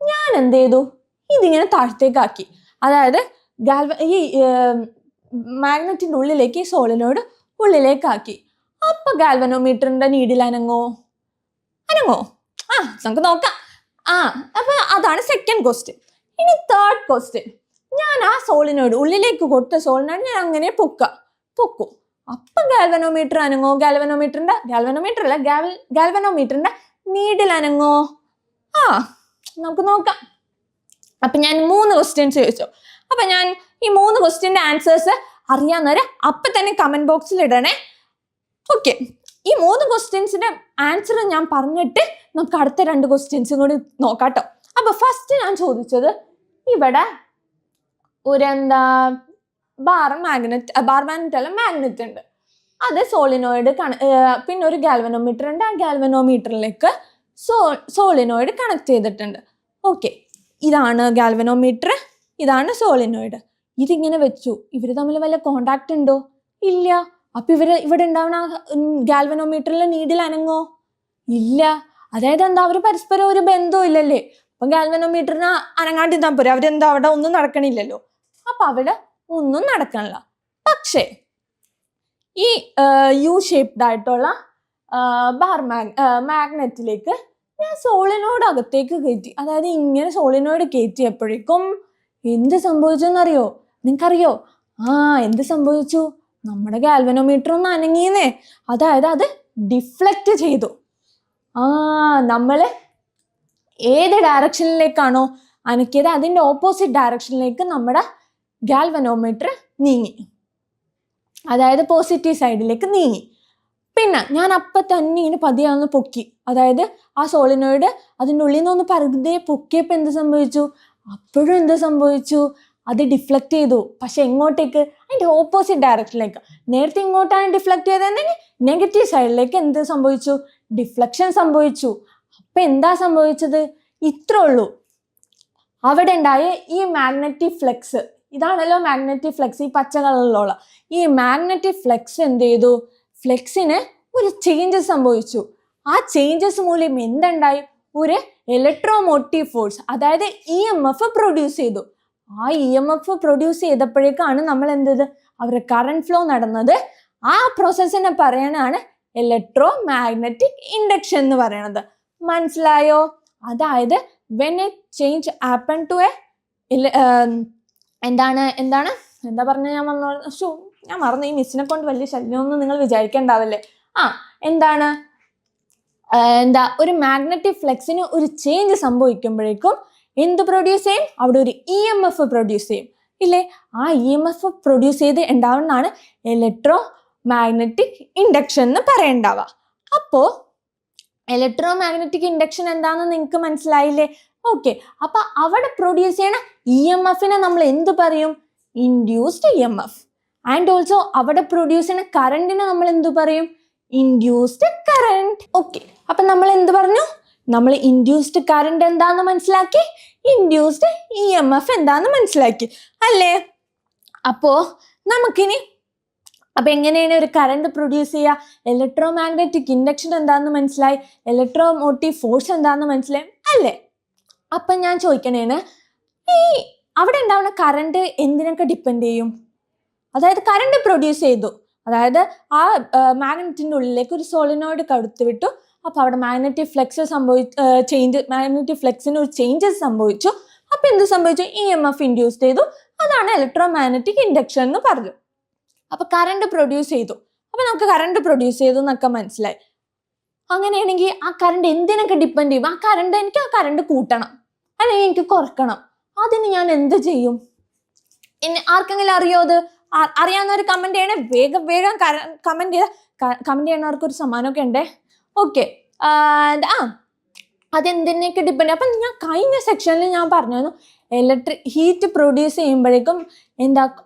ഞാൻ എന്ത് ചെയ്തു? ഇതിങ്ങനെ താഴത്തേക്കാക്കി, അതായത് ഈ മാഗ്നറ്റിന്റെ ഉള്ളിലേക്ക് ഈ സോളിനോയിഡ് ഉള്ളിലേക്കാക്കി. അപ്പൊ ഗാൽവനോമീറ്ററിന്റെ നീഡിൽ അനങ്ങോ? നമുക്ക് നോക്കാം. അപ്പൊ അതാണ് സെക്കൻഡ് ക്വസ്റ്റ്യൻ. ഇനി തേർഡ് ക്വസ്റ്റ്യൻ, ഞാൻ ആ സോളിനോയിഡ് ഉള്ളിലേക്ക് കൊടുത്ത സോളിനോയിഡ് ഞാൻ അങ്ങനെ പൊക്കും. അപ്പൊ ഗാൽവനോമീറ്റർ അനങ്ങോ? ഗാൽവനോമീറ്ററിന്റെ നീഡിൽ അനങ്ങോ? നമുക്ക് നോക്കാം. അപ്പൊ ഞാൻ 3 ക്വസ്റ്റ്യൻസ് ചോദിച്ചു. അപ്പൊ ഞാൻ ഈ 3 ക്വസ്റ്റ്യന്റെ ആൻസേഴ്സ് അറിയാവുന്നവര് അപ്പൊ തന്നെ കമന്റ് ബോക്സിൽ ഇടണേ. ഓക്കെ, ഈ 3 ക്വസ്റ്റ്യൻസിന്റെ ആൻസർ ഞാൻ പറഞ്ഞിട്ട് നമുക്ക് അടുത്ത 2 ക്വസ്റ്റ്യൻസും കൂടി നോക്കാട്ടോ. അപ്പൊ ഫസ്റ്റ് ഞാൻ ചോദിച്ചത്, ഇവിടെ ഒരു ബാർ മാഗ്നറ്റ് അല്ല മാഗ്നറ്റ് ഉണ്ട്, അത് സോളിനോയിഡ് പിന്നെ ഒരു ഗാൽവനോമീറ്റർ ഉണ്ട്. ആ ഗാൽവനോമീറ്ററിലേക്ക് സോളിനോയിഡ് കണക്ട് ചെയ്തിട്ടുണ്ട്. ഓക്കെ, ഇതാണ് ഗാൽവനോമീറ്റർ, ഇതാണ് സോളിനോയിഡ്. ഇതിങ്ങനെ വെച്ചു. ഇവര് തമ്മിൽ വല്ല കോണ്ടാക്ട് ഉണ്ടോ? ഇല്ല. അപ്പൊ ഇവിടെ ഉണ്ടാവുന്ന ഗാൽവനോമീറ്ററിലെ നീഡിൽ അനങ്ങോ? ഇല്ല. അതായത് അവര് പരസ്പരം ഒരു ബന്ധവും ഇല്ലല്ലേ. അപ്പൊ ഗാൽവനോമീറ്ററിന് അനങ്ങാണ്ടിരുന്നാ പോരെ, അവരെന്താ അവിടെ ഒന്നും നടക്കണില്ലല്ലോ. അപ്പൊ അവിടെ ഒന്നും നടക്കണില്ല. പക്ഷേ ഈ യു ഷേപ്ഡ് ആയിട്ടുള്ള മാഗ്നറ്റിലേക്ക് ഞാൻ സോളിനോയിഡ് അകത്തേക്ക് കയറ്റി. അതായത് ഇങ്ങനെ സോളിനോയിഡ് കയറ്റിയപ്പോഴേക്കും എന്ത് സംഭവിച്ചെന്നറിയോ? നിങ്ങൾക്കറിയോ? എന്ത് സംഭവിച്ചു? നമ്മുടെ ഗാൽവനോമീറ്റർ ഒന്ന് അനങ്ങിയെന്നേ. അതായത് അത് ഡിഫ്ലക്റ്റ് ചെയ്തു. നമ്മള് ഏത് ഡയറക്ഷനിലേക്കാണോ അനക്കിയത് അതിന്റെ ഓപ്പോസിറ്റ് ഡയറക്ഷനിലേക്ക് നമ്മുടെ ഗാൽവനോമീറ്റർ നീങ്ങി, അതായത് പോസിറ്റീവ് സൈഡിലേക്ക് നീങ്ങി. പിന്നെ ഞാൻ അപ്പൊ തന്നെ ഇങ്ങനെ പതിയാന്ന് പൊക്കി, അതായത് ആ സോളിനോയിഡ് അതിൻ്റെ ഉള്ളിൽ നിന്ന് ഒന്ന് പകുതിയെ പൊക്കിയപ്പോ എന്ത് സംഭവിച്ചു? അപ്പോഴും എന്ത് സംഭവിച്ചു? അത് ഡിഫ്ലക്ട് ചെയ്തു. പക്ഷെ എങ്ങോട്ടേക്ക്? അതിന്റെ ഓപ്പോസിറ്റ് ഡയറക്ഷനിലേക്ക്. നേരത്തെ ഇങ്ങോട്ടാണ് ഡിഫ്ലക്ട് ചെയ്തതെങ്കിൽ നെഗറ്റീവ് സൈഡിലേക്ക് എന്ത് സംഭവിച്ചു? ഡിഫ്ലക്ഷൻ സംഭവിച്ചു. അപ്പൊ എന്താ സംഭവിച്ചത്? ഇത്രേ ഉള്ളൂ. അവിടെ ഉണ്ടായ ഈ മാഗ്നറ്റിക് ഫ്ലെക്സ്, ഇതാണല്ലോ മാഗ്നറ്റിക് ഫ്ലെക്സ്, ഈ പച്ച കളറിലുള്ള ഈ മാഗ്നറ്റിക് ഫ്ലെക്സ് എന്ത് ചെയ്തു? ഫ്ലെക്സിന് ഒരു ചേഞ്ചസ് സംഭവിച്ചു. ആ ചേഞ്ചസ് മൂലം എന്തുണ്ടായി? ഒരു ഇലക്ട്രോമോട്ടീവ് ഫോഴ്സ്, അതായത് EMF പ്രൊഡ്യൂസ് ചെയ്തു. ആ EMF പ്രൊഡ്യൂസ് ചെയ്തപ്പോഴേക്കാണ് നമ്മൾ എന്ത് ചെയ്ത്? അവരുടെ കറണ്ട് ഫ്ലോ നടന്നത്. ആ പ്രോസസ്സിനെ പറയണതാണ് ഇലക്ട്രോ മാഗ്നറ്റിക് ഇൻഡക്ഷൻ എന്ന് പറയണത്. മനസ്സിലായോ? അതായത് when a change happen to a എന്താ പറഞ്ഞ ഞാൻ മറന്നു. ഈ മിസ്സിനെ കൊണ്ട് വലിയ ശല്യമൊന്നും നിങ്ങൾ വിചാരിക്കണ്ടാവല്ലേ. ഒരു മാഗ്നറ്റിക് ഫ്ലെക്സിന് ഒരു ചേഞ്ച് സംഭവിക്കുമ്പോഴേക്കും എന്ത് പ്രൊഡ്യൂസ് ചെയ്യും? അവിടെ ഒരു EMF പ്രൊഡ്യൂസ് ചെയ്യും ഇല്ലേ? ആ EMF പ്രൊഡ്യൂസ് ചെയ്ത് ഉണ്ടാവുന്നതാണ് ഇലക്ട്രോ മാഗ്നറ്റിക് ഇൻഡക്ഷൻ എന്ന് പറയണ്ടാവുക. അപ്പോ ഇലക്ട്രോ മാഗ്നറ്റിക് ഇൻഡക്ഷൻ എന്താണെന്ന് നിങ്ങൾക്ക് മനസ്സിലായില്ലേ? ഓക്കെ, അപ്പൊ അവിടെ പ്രൊഡ്യൂസ് ചെയ്യണ EMFനെ നമ്മൾ എന്ത് പറയും? Induced EMF. ആൻഡ് ഓൾസോ അവിടെ പ്രൊഡ്യൂസ് ചെയ്യുന്ന കറണ്ടിനെ നമ്മൾ എന്ത് പറയും? Induced current. ഓക്കെ, അപ്പൊ നമ്മൾ എന്ത് പറഞ്ഞു? നമ്മൾ ഇൻഡ്യൂസ്ഡ് കറണ്ട് എന്താന്ന് മനസ്സിലാക്കി, ഇൻഡ്യൂസ്ഡ് EMF എന്താന്ന് മനസ്സിലാക്കി അല്ലേ? അപ്പോ നമുക്കിനി എങ്ങനെയാണ് ഒരു കറണ്ട് പ്രൊഡ്യൂസ് ചെയ്യുക? ഇലക്ട്രോ മാഗ്നറ്റിക് ഇൻഡക്ഷൻ എന്താന്ന് മനസ്സിലായി, ഇലക്ട്രോമോട്ടീവ് ഫോഴ്സ് എന്താന്ന് മനസ്സിലായി അല്ലേ? അപ്പൊ ഞാൻ ചോദിക്കണേന്, ഈ അവിടെ ഉണ്ടാവുന്ന കറണ്ട് എന്തിനൊക്കെ ഡിപ്പെൻഡ് ചെയ്യും? അതായത് കറണ്ട് പ്രൊഡ്യൂസ് ചെയ്തു, അതായത് ആ മാഗ്നറ്റിന്റെ ഉള്ളിലേക്ക് ഒരു സോളിനോയിഡ് കടത്തി വിട്ടു, അപ്പോൾ അവിടെ മാഗ്നറ്റിക് ഫ്ലെക്സ് മാഗ്നറ്റിക് ഫ്ലെക്സിന് ഒരു ചേഞ്ചസ് സംഭവിച്ചു. അപ്പോൾ എന്ത് സംഭവിച്ചു? EMF ഇൻഡ്യൂസ് ചെയ്തു. അതാണ് ഇലക്ട്രോ മാഗ്നറ്റിക് ഇൻഡക്ഷൻ എന്ന് പറഞ്ഞു. അപ്പോൾ കറണ്ട് പ്രൊഡ്യൂസ് ചെയ്തു. അപ്പോൾ നമുക്ക് കറണ്ട് പ്രൊഡ്യൂസ് ചെയ്തു എന്നൊക്കെ മനസ്സിലായി. അങ്ങനെയാണെങ്കിൽ ആ കറണ്ട് എന്തിനൊക്കെ ഡിപ്പെൻഡ് ചെയ്യും? എനിക്ക് ആ കറണ്ട് കൂട്ടണം അല്ലെങ്കിൽ എനിക്ക് കുറക്കണം. അതിന് ഞാൻ എന്ത് ചെയ്യും? ആർക്കെങ്കിലും അറിയോ? അത് അറിയാവുന്നവർ കമന്റ് ചെയ്യണേ. വേഗം കമന്റ് ചെയ്യണവർക്ക് ഒരു സമ്മാനമൊക്കെ ഉണ്ടേ. ഓക്കെ, അതെന്തിനൊക്കെ ഡിപ്പെൻഡ്. അപ്പം ഞാൻ കഴിഞ്ഞ സെക്ഷനിൽ ഞാൻ പറഞ്ഞു ഹീറ്റ് പ്രൊഡ്യൂസ് ചെയ്യുമ്പോഴേക്കും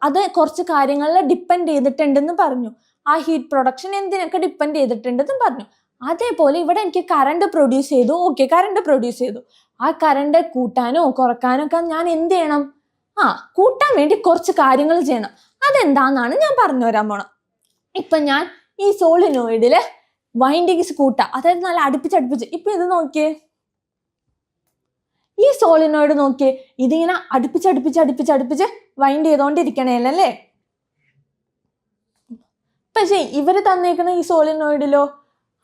അത് കുറച്ച് കാര്യങ്ങളിൽ ഡിപ്പെൻഡ് ചെയ്തിട്ടുണ്ടെന്ന് പറഞ്ഞു. ആ ഹീറ്റ് പ്രൊഡക്ഷൻ എന്തിനൊക്കെ ഡിപ്പെൻഡ് ചെയ്തിട്ടുണ്ടെന്ന് പറഞ്ഞു. അതേപോലെ ഇവിടെ എനിക്ക് കറണ്ട് പ്രൊഡ്യൂസ് ചെയ്തു. ഓക്കെ, കറണ്ട് പ്രൊഡ്യൂസ് ചെയ്തു. ആ കറണ്ട് കൂട്ടാനോ കുറക്കാനോ ഒക്കെ ഞാൻ എന്ത് ചെയ്യണം? കൂട്ടാൻ വേണ്ടി കുറച്ച് കാര്യങ്ങൾ ചെയ്യണം. അതെന്താന്നാണ് ഞാൻ പറഞ്ഞു തരാൻ പോണം. ഇപ്പൊ ഞാൻ ഈ സോളിനോയിഡില് വൈൻഡിങ്സ് കൂട്ടാം, അതായത് നല്ല അടുപ്പിച്ചടുപ്പിച്ച്. ഇപ്പൊ ഇത് നോക്കിയേ, ഈ സോളിനോയിഡ് നോക്കിയേ, ഇതിങ്ങനെ അടുപ്പിച്ചടുപ്പിച്ച് വൈൻഡ് ചെയ്തോണ്ടിരിക്കണേലല്ലേ. പക്ഷെ ഇവര് തന്നേക്കുന്ന ഈ സോളിനോയിഡിലോ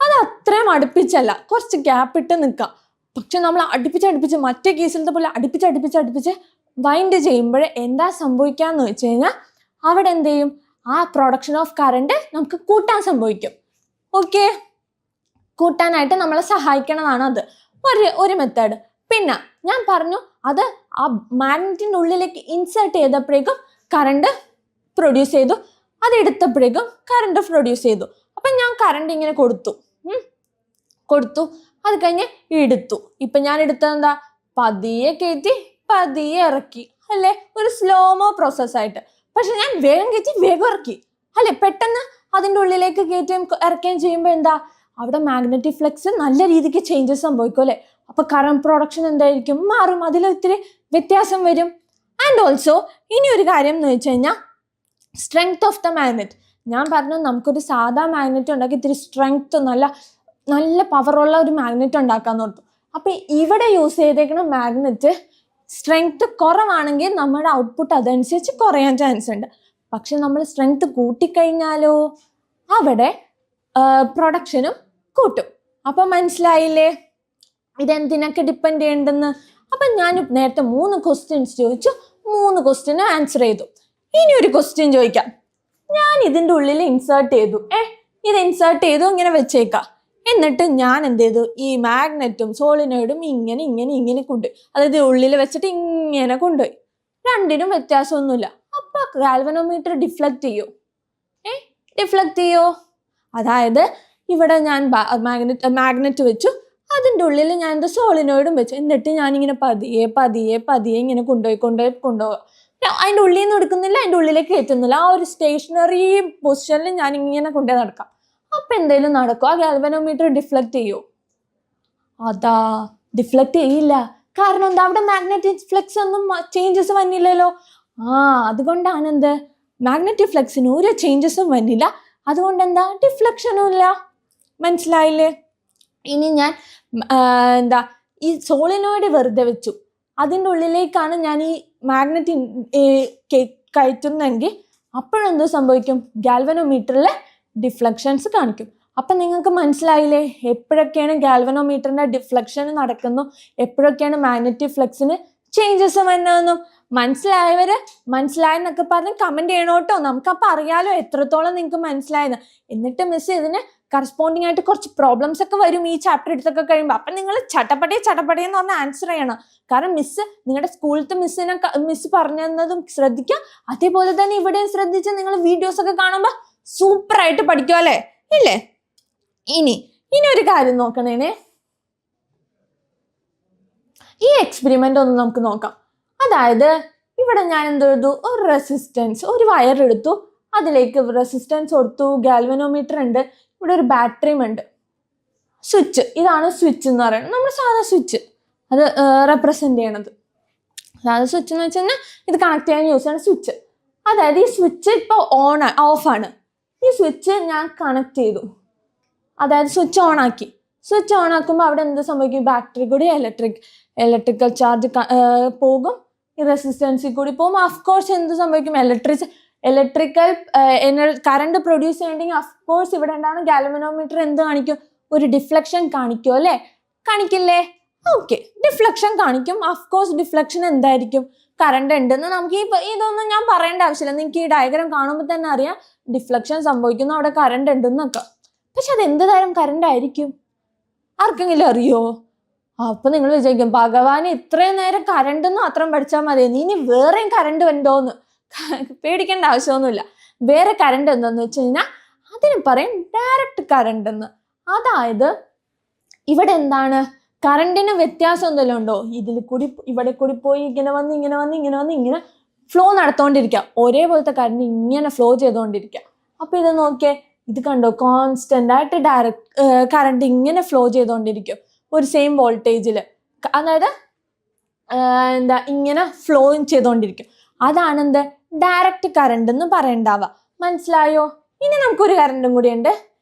അത് അത്രയും അടുപ്പിച്ചല്ല, കുറച്ച് ഗ്യാപ്പ് ഇട്ട് നിൽക്കാം. പക്ഷെ നമ്മൾ അടുപ്പിച്ചടുപ്പിച്ച് മറ്റേ കേസിലത്തെ പോലെ അടുപ്പിച്ചടുപ്പിച്ച് വൈൻഡ് ചെയ്യുമ്പോൾ എന്താ സംഭവിക്കാന്ന് വെച്ച് കഴിഞ്ഞാൽ അവിടെ എന്ത് ചെയ്യും? ആ പ്രൊഡക്ഷൻ ഓഫ് കറണ്ട് നമുക്ക് കൂട്ടാൻ സംഭവിക്കും. ഓക്കെ, കൂട്ടാനായിട്ട് നമ്മളെ സഹായിക്കണതാണ് അത് ഒരു മെത്തേഡ്. പിന്നെ ഞാൻ പറഞ്ഞു അത് ആ മാഗ്നറ്റിൻ്റെ ഉള്ളിലേക്ക് ഇൻസേർട്ട് ചെയ്തപ്പോഴേക്കും കറണ്ട് പ്രൊഡ്യൂസ് ചെയ്തു, അത് എടുത്തപ്പോഴേക്കും കറണ്ട് പ്രൊഡ്യൂസ് ചെയ്തു. അപ്പം ഞാൻ കറണ്ട് ഇങ്ങനെ കൊടുത്തു, അത് കഴിഞ്ഞ് എടുത്തു. ഇപ്പം ഞാൻ എടുത്തത് എന്താ? പതിയെ കയറ്റി പതിയെ ഇറക്കി, അല്ലേ? ഒരു സ്ലോമോ പ്രോസസ്സായിട്ട്. പക്ഷെ ഞാൻ വേഗം കയറ്റി വേഗം ഇറക്കി, അല്ലെ? പെട്ടെന്ന് അതിൻ്റെ ഉള്ളിലേക്ക് കയറ്റുകയും ഇറക്കുകയും ചെയ്യുമ്പോൾ എന്താ? അവിടെ മാഗ്നറ്റിക് ഫ്ലക്സ് നല്ല രീതിക്ക് ചേഞ്ചസ് സംഭവിക്കും, അല്ലേ? അപ്പൊ കറണ്ട് പ്രൊഡക്ഷൻ എന്തായിരിക്കും? മാറും, അതിൽ ഇത്തിരി വ്യത്യാസം വരും. ആൻഡ് ഓൾസോ ഇനി ഒരു കാര്യം എന്ന് വെച്ച് കഴിഞ്ഞാൽ സ്ട്രെങ്ത് ഓഫ് ദ മാഗ്നറ്റ്. ഞാൻ പറഞ്ഞു നമുക്കൊരു സാധാ മാഗ്നറ്റ് ഉണ്ടാക്കി ഇത്തിരി സ്ട്രെങ്ത് നല്ല പവറുള്ള ഒരു മാഗ്നറ്റ് ഉണ്ടാക്കാന്ന് ഓർത്തു. അപ്പൊ ഇവിടെ യൂസ് ചെയ്തേക്കുന്ന മാഗ്നറ്റ് സ്ട്രെങ്ത് കുറവാണെങ്കിൽ നമ്മുടെ ഔട്ട്പുട്ട് അതനുസരിച്ച് കുറയാൻ ചാൻസ് ഉണ്ട്. പക്ഷെ നമ്മൾ സ്ട്രെങ്ത് കൂട്ടിക്കഴിഞ്ഞാലോ അവിടെ പ്രൊഡക്ഷനും കൂട്ടും. അപ്പൊ മനസ്സിലായില്ലേ ഇതെന്തിനൊക്കെ ഡിപ്പെൻഡ് ചെയ്യണ്ടെന്ന്? അപ്പം ഞാൻ നേരത്തെ 3 ക്വസ്റ്റ്യൻസ് ചോദിച്ചു, 3 ക്വസ്റ്റ്യന് ആൻസർ ചെയ്തു. ഇനി ഒരു ക്വസ്റ്റ്യൻ ചോദിക്കാം. ഞാൻ ഇതിൻ്റെ ഉള്ളിൽ ഇൻസേർട്ട് ചെയ്തു, ഇത് ഇൻസേർട്ട് ചെയ്തു, ഇങ്ങനെ വെച്ചേക്കാം. എന്നിട്ട് ഞാൻ എന്ത് ചെയ്തു? ഈ മാഗ്നറ്റും സോളിനോയിഡും ഇങ്ങനെ കൊണ്ടുപോയി, അതായത് ഉള്ളിൽ വെച്ചിട്ട് ഇങ്ങനെ കൊണ്ടുപോയി. രണ്ടിനും വ്യത്യാസമൊന്നുമില്ല. അപ്പൊ ഗാൽവനോമീറ്റർ ഡിഫ്ലക്റ്റ് ചെയ്യോ? അതായത് ഇവിടെ ഞാൻ മാഗ്നറ്റ് വെച്ചു, അതിൻ്റെ ഉള്ളിൽ ഞാൻ എന്താ സോളിനോയിഡും വെച്ചു. എന്നിട്ട് ഞാനിങ്ങനെ പതിയെ ഇങ്ങനെ കൊണ്ടുപോവുക. അതിൻ്റെ ഉള്ളിൽ നിന്ന് എടുക്കുന്നില്ല, അതിൻ്റെ ഉള്ളിലേക്ക് കയറ്റുന്നില്ല. ആ ഒരു സ്റ്റേഷനറി പൊസിഷനിൽ ഞാൻ ഇങ്ങനെ കൊണ്ടുപോയി നടക്കാം. അപ്പൊ എന്തെങ്കിലും നടക്കും? ആ ഗാൽവനോമീറ്റർ ഡിഫ്ലക്റ്റ് ചെയ്യോ? അതാ ഡിഫ്ലക്റ്റ് ചെയ്യില്ല. കാരണം എന്താ? അവിടെ മാഗ്നറ്റിക് ഫ്ലക്സ് ഒന്നും ചേഞ്ചസ് വന്നില്ലല്ലോ. അതുകൊണ്ടാണ് എന്ത്? മാഗ്നറ്റിക് ഫ്ലക്സിന് ഒരു ചേഞ്ചസും വന്നില്ല. അതുകൊണ്ട് എന്താ? ഡിഫ്ലക്ഷനും ഇല്ല. മനസ്സിലായില്ലേ? ഇനി ഞാൻ ഈ സോളിനോയിഡ് വെറുതെ വെച്ചു, അതിൻ്റെ ഉള്ളിലേക്കാണ് ഞാൻ ഈ മാഗ്നറ്റ് കയറ്റുന്നെങ്കിൽ അപ്പോഴെന്തോ സംഭവിക്കും? ഗാൽവനോമീറ്ററിൽ ഡിഫ്ലക്ഷൻസ് കാണിക്കും. അപ്പം നിങ്ങൾക്ക് മനസ്സിലായില്ലേ എപ്പോഴൊക്കെയാണ് ഗാൽവനോമീറ്ററിൻ്റെ ഡിഫ്ലക്ഷൻ നടക്കുന്നു, എപ്പോഴൊക്കെയാണ് മാഗ്നറ്റിക് ഫ്ലക്സിന് ചേഞ്ചസ് വരുന്നതെന്നും? മനസ്സിലായെന്നൊക്കെ പറഞ്ഞ് കമന്റ് ചെയ്യണോട്ടോ. നമുക്കപ്പോൾ അറിയാലോ എത്രത്തോളം നിങ്ങൾക്ക് മനസ്സിലായെന്ന്. എന്നിട്ട് മിസ് ഇതിന് കറസ്പോണ്ടിങ് ആയിട്ട് കുറച്ച് പ്രോബ്ലംസ് ഒക്കെ വരും ഈ ചാപ്റ്റർ എടുത്തൊക്കെ കഴിയുമ്പോൾ. അപ്പം നിങ്ങൾ ചട്ടപ്പടയെന്ന് പറഞ്ഞ ആൻസർ ചെയ്യണം. കാരണം നിങ്ങളുടെ സ്കൂളിലത്തെ മിസ് പറഞ്ഞതും ശ്രദ്ധിക്കുക, അതേപോലെ തന്നെ ഇവിടെയും ശ്രദ്ധിച്ച് നിങ്ങൾ വീഡിയോസ് ഒക്കെ കാണുമ്പോൾ സൂപ്പറായിട്ട് പഠിക്കും, അല്ലേ? ഇല്ലേ? ഇനി ഒരു കാര്യം നോക്കണേനെ, ഈ എക്സ്പെരിമെന്റ് ഒന്ന് നമുക്ക് നോക്കാം. അതായത് ഇവിടെ ഞാൻ എന്തെടുത്തു? ഒരു റെസിസ്റ്റൻസ്, ഒരു വയർ എടുത്തു, അതിലേക്ക് റെസിസ്റ്റൻസ് കൊടുത്തു, ഗാൽവനോമീറ്റർ ഉണ്ട്, ഇവിടെ ഒരു ബാറ്ററിയും ഉണ്ട്, സ്വിച്ച്. ഇതാണ് സ്വിച്ച് എന്ന് പറയുന്നത്, നമ്മുടെ സാധാ സ്വിച്ച്. അത് റെപ്രസെന്റ് ചെയ്യണത് സാധാ സ്വിച്ച് എന്ന് വെച്ച് കഴിഞ്ഞാൽ ഇത് കണക്ട് ചെയ്യാൻ യൂസ് ചെയ്യുന്ന സ്വിച്ച്. അതായത് ഈ സ്വിച്ച് ഇപ്പോൾ ഓഫാണ്. ഈ സ്വിച്ച് ഞാൻ കണക്ട് ചെയ്തു, അതായത് സ്വിച്ച് ഓൺ ആക്കി. സ്വിച്ച് ഓൺ ആക്കുമ്പോൾ അവിടെ എന്ത് സംഭവിക്കും? ബാറ്ററി കൂടി ഇലക്ട്രിക്കൽ ചാർജ് പോകും, ഈ റെസിസ്റ്റൻസിൽ കൂടി പോകും. അഫ്കോഴ്സ് എന്ത് സംഭവിക്കും? ഇലക്ട്രിക്കൽ കറണ്ട് പ്രൊഡ്യൂസ് ചെയ്യണമെങ്കിൽ അഫ്കോഴ്സ് ഇവിടെ ഉണ്ടാകുന്ന ഗാൽവനോമീറ്റർ എന്ത് കാണിക്കും? ഒരു ഡിഫ്ലക്ഷൻ കാണിക്കും അല്ലേ? കാണിക്കില്ലേ? ഓക്കെ, ഡിഫ്ലക്ഷൻ കാണിക്കും. അഫ്കോഴ്സ് ഡിഫ്ലക്ഷൻ എന്തായിരിക്കും? കറണ്ട് ഉണ്ടെന്ന് നമുക്ക് ഇതൊന്നും ഞാൻ പറയേണ്ട ആവശ്യമില്ല. നിങ്ങൾക്ക് ഈ ഡയഗ്രാം കാണുമ്പോൾ തന്നെ അറിയാം ഡിഫ്ലക്ഷൻ സംഭവിക്കുന്നു, അവിടെ കറണ്ട് ഉണ്ടെന്നൊക്കെ. പക്ഷെ അത് എന്ത് തരം കറണ്ട് ആയിരിക്കും? ആർക്കെങ്കിലും അറിയോ? അപ്പൊ നിങ്ങൾ വിചാരിക്കും ഭഗവാന് ഇത്രയും നേരം കറണ്ട് മാത്രം പഠിച്ചാൽ മതി, ഇനി വേറെയും കറണ്ട് ഉണ്ടോന്ന്. പേടിക്കേണ്ട ആവശ്യമൊന്നുമില്ല. വേറെ കറണ്ട് എന്താന്ന് വെച്ച് കഴിഞ്ഞാൽ അതിന് പറയും ഡയറക്റ്റ് കറണ്ട് എന്ന്. അതായത് ഇവിടെ എന്താണ്, കറണ്ടിന് വ്യത്യാസം എന്തെങ്കിലും ഉണ്ടോ? ഇതിൽ കൂടി ഇവിടെ കൂടി പോയി ഇങ്ങനെ വന്ന് ഇങ്ങനെ വന്ന് ഇങ്ങനെ വന്ന് ഇങ്ങനെ ഫ്ലോ നടത്തോണ്ടിരിക്കുക. ഒരേപോലത്തെ കറണ്ട് ഇങ്ങനെ ഫ്ലോ ചെയ്തുകൊണ്ടിരിക്കുക. അപ്പൊ ഇത് നോക്കിയേ, ഇത് കണ്ടോ, കോൺസ്റ്റന്റ് ആയിട്ട് ഡയറക്റ്റ് കറണ്ട് ഇങ്ങനെ ഫ്ലോ ചെയ്തുകൊണ്ടിരിക്കും ഒരു സെയിം വോൾട്ടേജിൽ. അതായത് ഇങ്ങനെ ഫ്ലോ ചെയ്തുകൊണ്ടിരിക്കും. അതാണ് എന്ത്, ഡയറക്റ്റ് കറണ്ട് എന്ന് പറയണ്ടാവുക. മനസ്സിലായോ? ഇനി നമുക്കൊരു കറണ്ടും കൂടി ഉണ്ട്,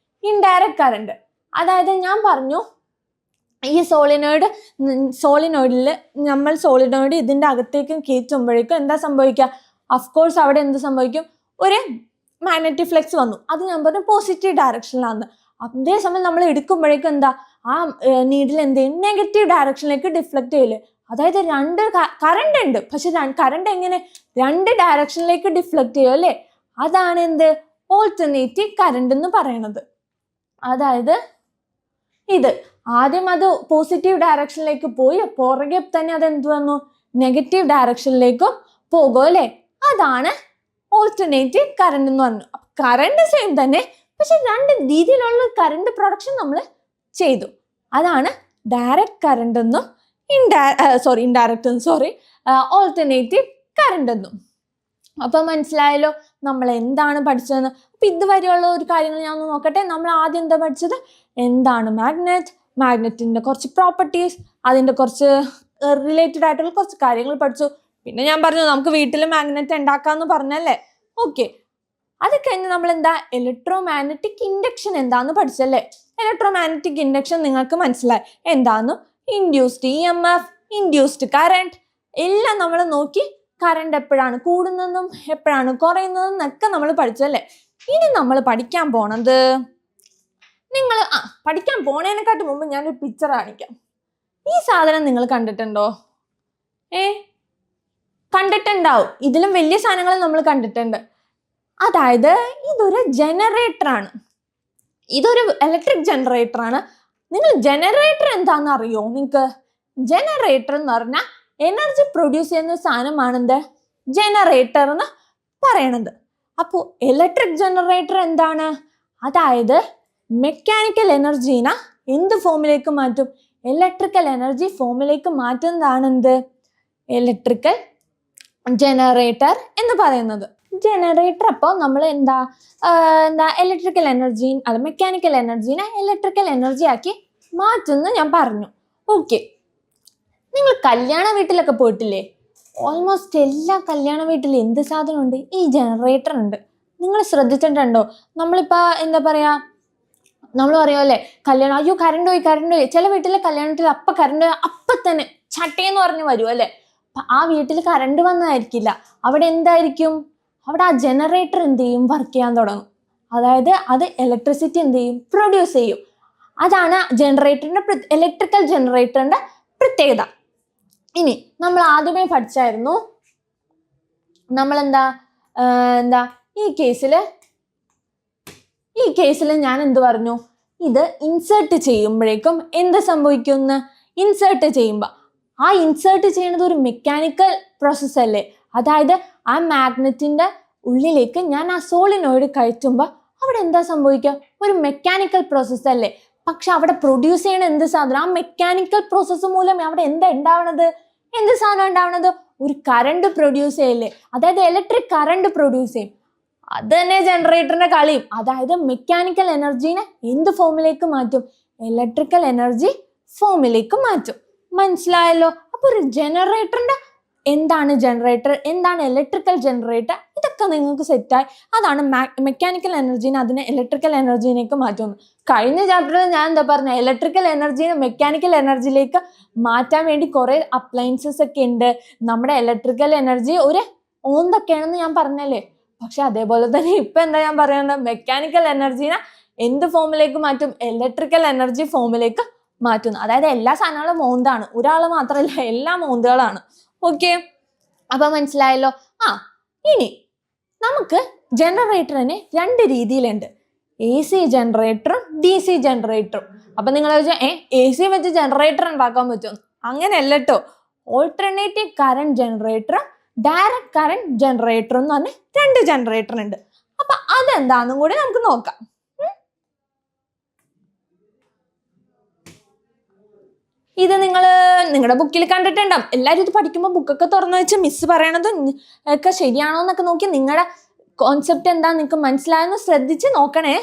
ഇൻഡയറക്റ്റ് കറണ്ട്. അതായത് ഞാൻ പറഞ്ഞു ഈ സോളിനോയിഡിൽ നമ്മൾ സോളിനോയിഡ് ഇതിന്റെ അകത്തേക്ക് കയറ്റുമ്പോഴേക്കും എന്താ സംഭവിക്കുക? അഫ്കോഴ്സ് അവിടെ എന്ത് സംഭവിക്കും? ഒരു മാഗ്നറ്റിക് ഫ്ലക്സ് വന്നു. അത് ഞാൻ പറഞ്ഞു പോസിറ്റീവ് ഡയറക്ഷനിലാണ്. അതേസമയം നമ്മൾ എടുക്കുമ്പോഴേക്കും എന്താ, ആ നീഡിൽ എന്ത് ചെയ്യും? നെഗറ്റീവ് ഡയറക്ഷനിലേക്ക് ഡിഫ്ലക്ട് ചെയ്യില്ലേ? അതായത് രണ്ട് കറണ്ട് ഉണ്ട്, പക്ഷെ കറണ്ട് എങ്ങനെ രണ്ട് ഡയറക്ഷനിലേക്ക് ഡിഫ്ലക്ട് ചെയ്യും അല്ലേ? അതാണ് എന്ത്, ഓൾട്ടർനേറ്റീവ് കറണ്ട് എന്ന് പറയുന്നത്. അതായത് ഇത് ആദ്യം അത് പോസിറ്റീവ് ഡയറക്ഷനിലേക്ക് പോയി, പുറകെ തന്നെ അത് എന്ത് വന്നു, നെഗറ്റീവ് ഡയറക്ഷനിലേക്കും പോകും അല്ലേ? അതാണ് ഓൾട്ടർനേറ്റീവ് കറണ്ട് എന്ന് പറഞ്ഞു. കറണ്ട് സെയിം തന്നെ, പക്ഷെ രണ്ട് രീതിയിലുള്ള കറണ്ട് പ്രൊഡക്ഷൻ നമ്മൾ ചെയ്തു. അതാണ് ഡയറക്റ്റ് കറണ്ട് എന്നും ഓൾട്ടർനേറ്റീവ് കറണ്ട് എന്നും. അപ്പൊ മനസ്സിലായല്ലോ നമ്മൾ എന്താണ് പഠിച്ചതെന്ന്. അപ്പൊ ഇതുവരെയുള്ള ഒരു കാര്യങ്ങൾ ഞാൻ ഒന്ന് നോക്കട്ടെ. നമ്മൾ ആദ്യം എന്താ പഠിച്ചത്? എന്താണ് മാഗ്നറ്റിന്റെ കുറച്ച് പ്രോപ്പർട്ടീസ്, അതിന്റെ കുറച്ച് റിലേറ്റഡ് ആയിട്ടുള്ള കുറച്ച് കാര്യങ്ങൾ പഠിച്ചു. പിന്നെ ഞാൻ പറഞ്ഞു നമുക്ക് വീട്ടിൽ മാഗ്നറ്റ് ഉണ്ടാക്കാന്ന് പറഞ്ഞല്ലേ. ഓക്കെ, അത് കഴിഞ്ഞ് നമ്മൾ എന്താ, ഇലക്ട്രോ മാഗ്നറ്റിക് ഇൻഡക്ഷൻ എന്താന്ന് പഠിച്ചല്ലേ. ഇലക്ട്രോ മാഗ്നറ്റിക് ഇൻഡക്ഷൻ നിങ്ങൾക്ക് മനസ്സിലായി എന്താന്ന്? ഇൻഡ്യൂസ്ഡ് EMF, ഇൻഡ്യൂസ്ഡ് കറണ്ട് എല്ലാം നമ്മൾ നോക്കി. കറണ്ട് എപ്പോഴാണ് കൂടുന്നതെന്നും എപ്പോഴാണ് കുറയുന്നതെന്നും ഒക്കെ നമ്മൾ പഠിച്ചല്ലേ. ഇനി നമ്മൾ പഠിക്കാൻ പോണത്, നിങ്ങൾ പഠിക്കാൻ പോണേനെക്കാട്ട് മുമ്പ് ഞാനൊരു പിക്ചർ കാണിക്കാം. ഈ സാധനം നിങ്ങൾ കണ്ടിട്ടുണ്ടോ? കണ്ടിട്ടുണ്ടാവും. ഇതിലും വലിയ സാധനങ്ങൾ നമ്മൾ കണ്ടിട്ടുണ്ട്. അതായത് ഇതൊരു ജനറേറ്റർ ആണ്, ഇതൊരു ഇലക്ട്രിക് ജനറേറ്റർ ആണ്. നിങ്ങൾ ജനറേറ്റർ എന്താണെന്ന് അറിയോ? നിങ്ങൾക്ക് ജനറേറ്റർ എന്ന് പറഞ്ഞാൽ എനർജി പ്രൊഡ്യൂസ് ചെയ്യുന്ന സാധനമാണ് എന്ത്, ജനറേറ്റർ എന്ന് പറയണത്. അപ്പോൾ ഇലക്ട്രിക് ജനറേറ്റർ എന്താണ്? അതായത് മെക്കാനിക്കൽ എനർജീനെ എന്ത് ഫോമിലേക്ക് മാറ്റും? ഇലക്ട്രിക്കൽ എനർജി ഫോമിലേക്ക് മാറ്റുന്നതാണ് എന്ത്, ഇലക്ട്രിക്കൽ ജനറേറ്റർ എന്ന് പറയുന്നത്. ജനറേറ്റർ അപ്പോൾ നമ്മൾ എന്താ ഇലക്ട്രിക്കൽ എനർജി അത് മെക്കാനിക്കൽ എനർജീനെ ഇലക്ട്രിക്കൽ എനർജി ആക്കി മാറ്റുന്നു ഞാൻ പറഞ്ഞു. ഓക്കെ, നിങ്ങൾ കല്യാണ വീട്ടിലൊക്കെ പോയിട്ടില്ലേ? ഓൾമോസ്റ്റ് എല്ലാ കല്യാണ വീട്ടിലും എന്ത് സാധനം ഉണ്ട്? ഈ ജനറേറ്റർ ഉണ്ട്. നിങ്ങൾ ശ്രദ്ധിച്ചിട്ടുണ്ടോ? നമ്മളിപ്പോൾ എന്താ പറയാ, നമ്മൾ പറയുമല്ലേ കല്യാണം, അയ്യോ കറണ്ട് പോയി. ചില വീട്ടിലെ കല്യാണത്തിൽ കറണ്ട് അപ്പം തന്നെ ചട്ടയെന്ന് പറഞ്ഞ് വരും അല്ലേ. ആ വീട്ടിൽ കറണ്ട് വന്നതായിരിക്കില്ല. അവിടെ എന്തായിരിക്കും? അവിടെ ആ ജനറേറ്റർ എന്ത് ചെയ്യും? വർക്ക് ചെയ്യാൻ തുടങ്ങും. അതായത് അത് ഇലക്ട്രിസിറ്റി എന്ത് ചെയ്യും? പ്രൊഡ്യൂസ് ചെയ്യും. അതാണ് ഇലക്ട്രിക്കൽ ജനറേറ്ററിന്റെ പ്രത്യേകത. ഇനി നമ്മൾ ആദ്യമേ പഠിച്ചായിരുന്നു, നമ്മൾ ഈ കേസിൽ ഞാൻ എന്ത് പറഞ്ഞു? ഇത് ഇൻസേർട്ട് ചെയ്യുമ്പോഴേക്കും എന്ത് സംഭവിക്കുമെന്ന്? ഇൻസേർട്ട് ചെയ്യുമ്പോൾ ആ ഇൻസേർട്ട് ചെയ്യുന്നത് ഒരു മെക്കാനിക്കൽ പ്രോസസ് അല്ലേ. അതായത് ആ മാഗ്നറ്റിന്റെ ഉള്ളിലേക്ക് ഞാൻ ആ സോളിനോയിഡ് കയറ്റുമ്പോൾ അവിടെ എന്താ സംഭവിക്കുക? ഒരു മെക്കാനിക്കൽ പ്രോസസ് അല്ലേ. പക്ഷെ അവിടെ പ്രൊഡ്യൂസ് ചെയ്യണ എന്ത് സാധനം? ആ മെക്കാനിക്കൽ പ്രോസസ്സ് മൂലം അവിടെ എന്താ ഉണ്ടാവണത്? എന്ത് സാധനം ഉണ്ടാവണത്? ഒരു കറണ്ട് പ്രൊഡ്യൂസ് ചെയ്യല്ലേ. അതായത് ഇലക്ട്രിക് കറണ്ട് പ്രൊഡ്യൂസ് ചെയ്യും. അത് തന്നെ ജനറേറ്ററിന്റെ കളിയും. അതായത് മെക്കാനിക്കൽ എനർജീനെ എന്ത് ഫോമിലേക്ക് മാറ്റും? ഇലക്ട്രിക്കൽ എനർജി ഫോമിലേക്ക് മാറ്റും. മനസ്സിലായല്ലോ? അപ്പൊ ഒരു ജനറേറ്ററിന്റെ എന്താണ് ജനറേറ്റർ, എന്താണ് ഇലക്ട്രിക്കൽ ജനറേറ്റർ, ഇതൊക്കെ നിങ്ങൾക്ക് സെറ്റായി. അതാണ് മെക്കാനിക്കൽ എനർജീനെ അതിനെ ഇലക്ട്രിക്കൽ എനർജീനേക്ക് മാറ്റുന്നു. കഴിഞ്ഞ ചാപ്റ്ററിൽ ഞാൻ എന്താ പറഞ്ഞ, ഇലക്ട്രിക്കൽ എനർജീനെ മെക്കാനിക്കൽ എനർജിയിലേക്ക് മാറ്റാൻ വേണ്ടി കുറെ അപ്ലയൻസസ് ഒക്കെ ഉണ്ട്. നമ്മുടെ ഇലക്ട്രിക്കൽ എനർജി ഒരു ഓന്തൊക്കെയാണെന്ന് ഞാൻ പറഞ്ഞല്ലേ. പക്ഷെ അതേപോലെ തന്നെ ഇപ്പൊ എന്താ ഞാൻ പറയുന്നത്, മെക്കാനിക്കൽ എനർജീനെ എന്ത് ഫോമിലേക്ക് മാറ്റും? ഇലക്ട്രിക്കൽ എനർജി ഫോമിലേക്ക് മാറ്റുന്നു. അതായത് എല്ലാ സാധനങ്ങളും മൗന്താണ്, ഒരാൾ മാത്രമല്ല, എല്ലാ മൗന്തുകളാണ്. ഓക്കെ, അപ്പൊ മനസ്സിലായല്ലോ. ഇനി നമുക്ക് ജനറേറ്ററിന് 2 രീതിയിലുണ്ട്, AC ജനറേറ്ററും DC ജനറേറ്ററും. അപ്പൊ നിങ്ങൾ AC വെച്ച് ജനറേറ്റർ ഉണ്ടാക്കാൻ പറ്റും? അങ്ങനെയല്ല കേട്ടോ. ഓൾട്ടർനേറ്റീവ് കറന്റ് ജനറേറ്ററും ഡയറക്റ്റ് കറന്റ് ജനറേറ്റർ എന്ന് പറഞ്ഞ 2 ജനറേറ്റർ ഉണ്ട്. അപ്പൊ അതെന്താന്നും കൂടി നമുക്ക് നോക്കാം. ഇത് നിങ്ങളുടെ ബുക്കിൽ കണ്ടിട്ടുണ്ടാവും. എല്ലാവരും ഇത് പഠിക്കുമ്പോൾ ബുക്കൊക്കെ തുറന്നു വെച്ച് മിസ് പറയണത് ഒക്കെ ശരിയാണോ എന്നൊക്കെ നോക്കി നിങ്ങളുടെ കോൺസെപ്റ്റ് എന്താ നിങ്ങൾക്ക് മനസ്സിലായെന്ന് ശ്രദ്ധിച്ച് നോക്കണേ.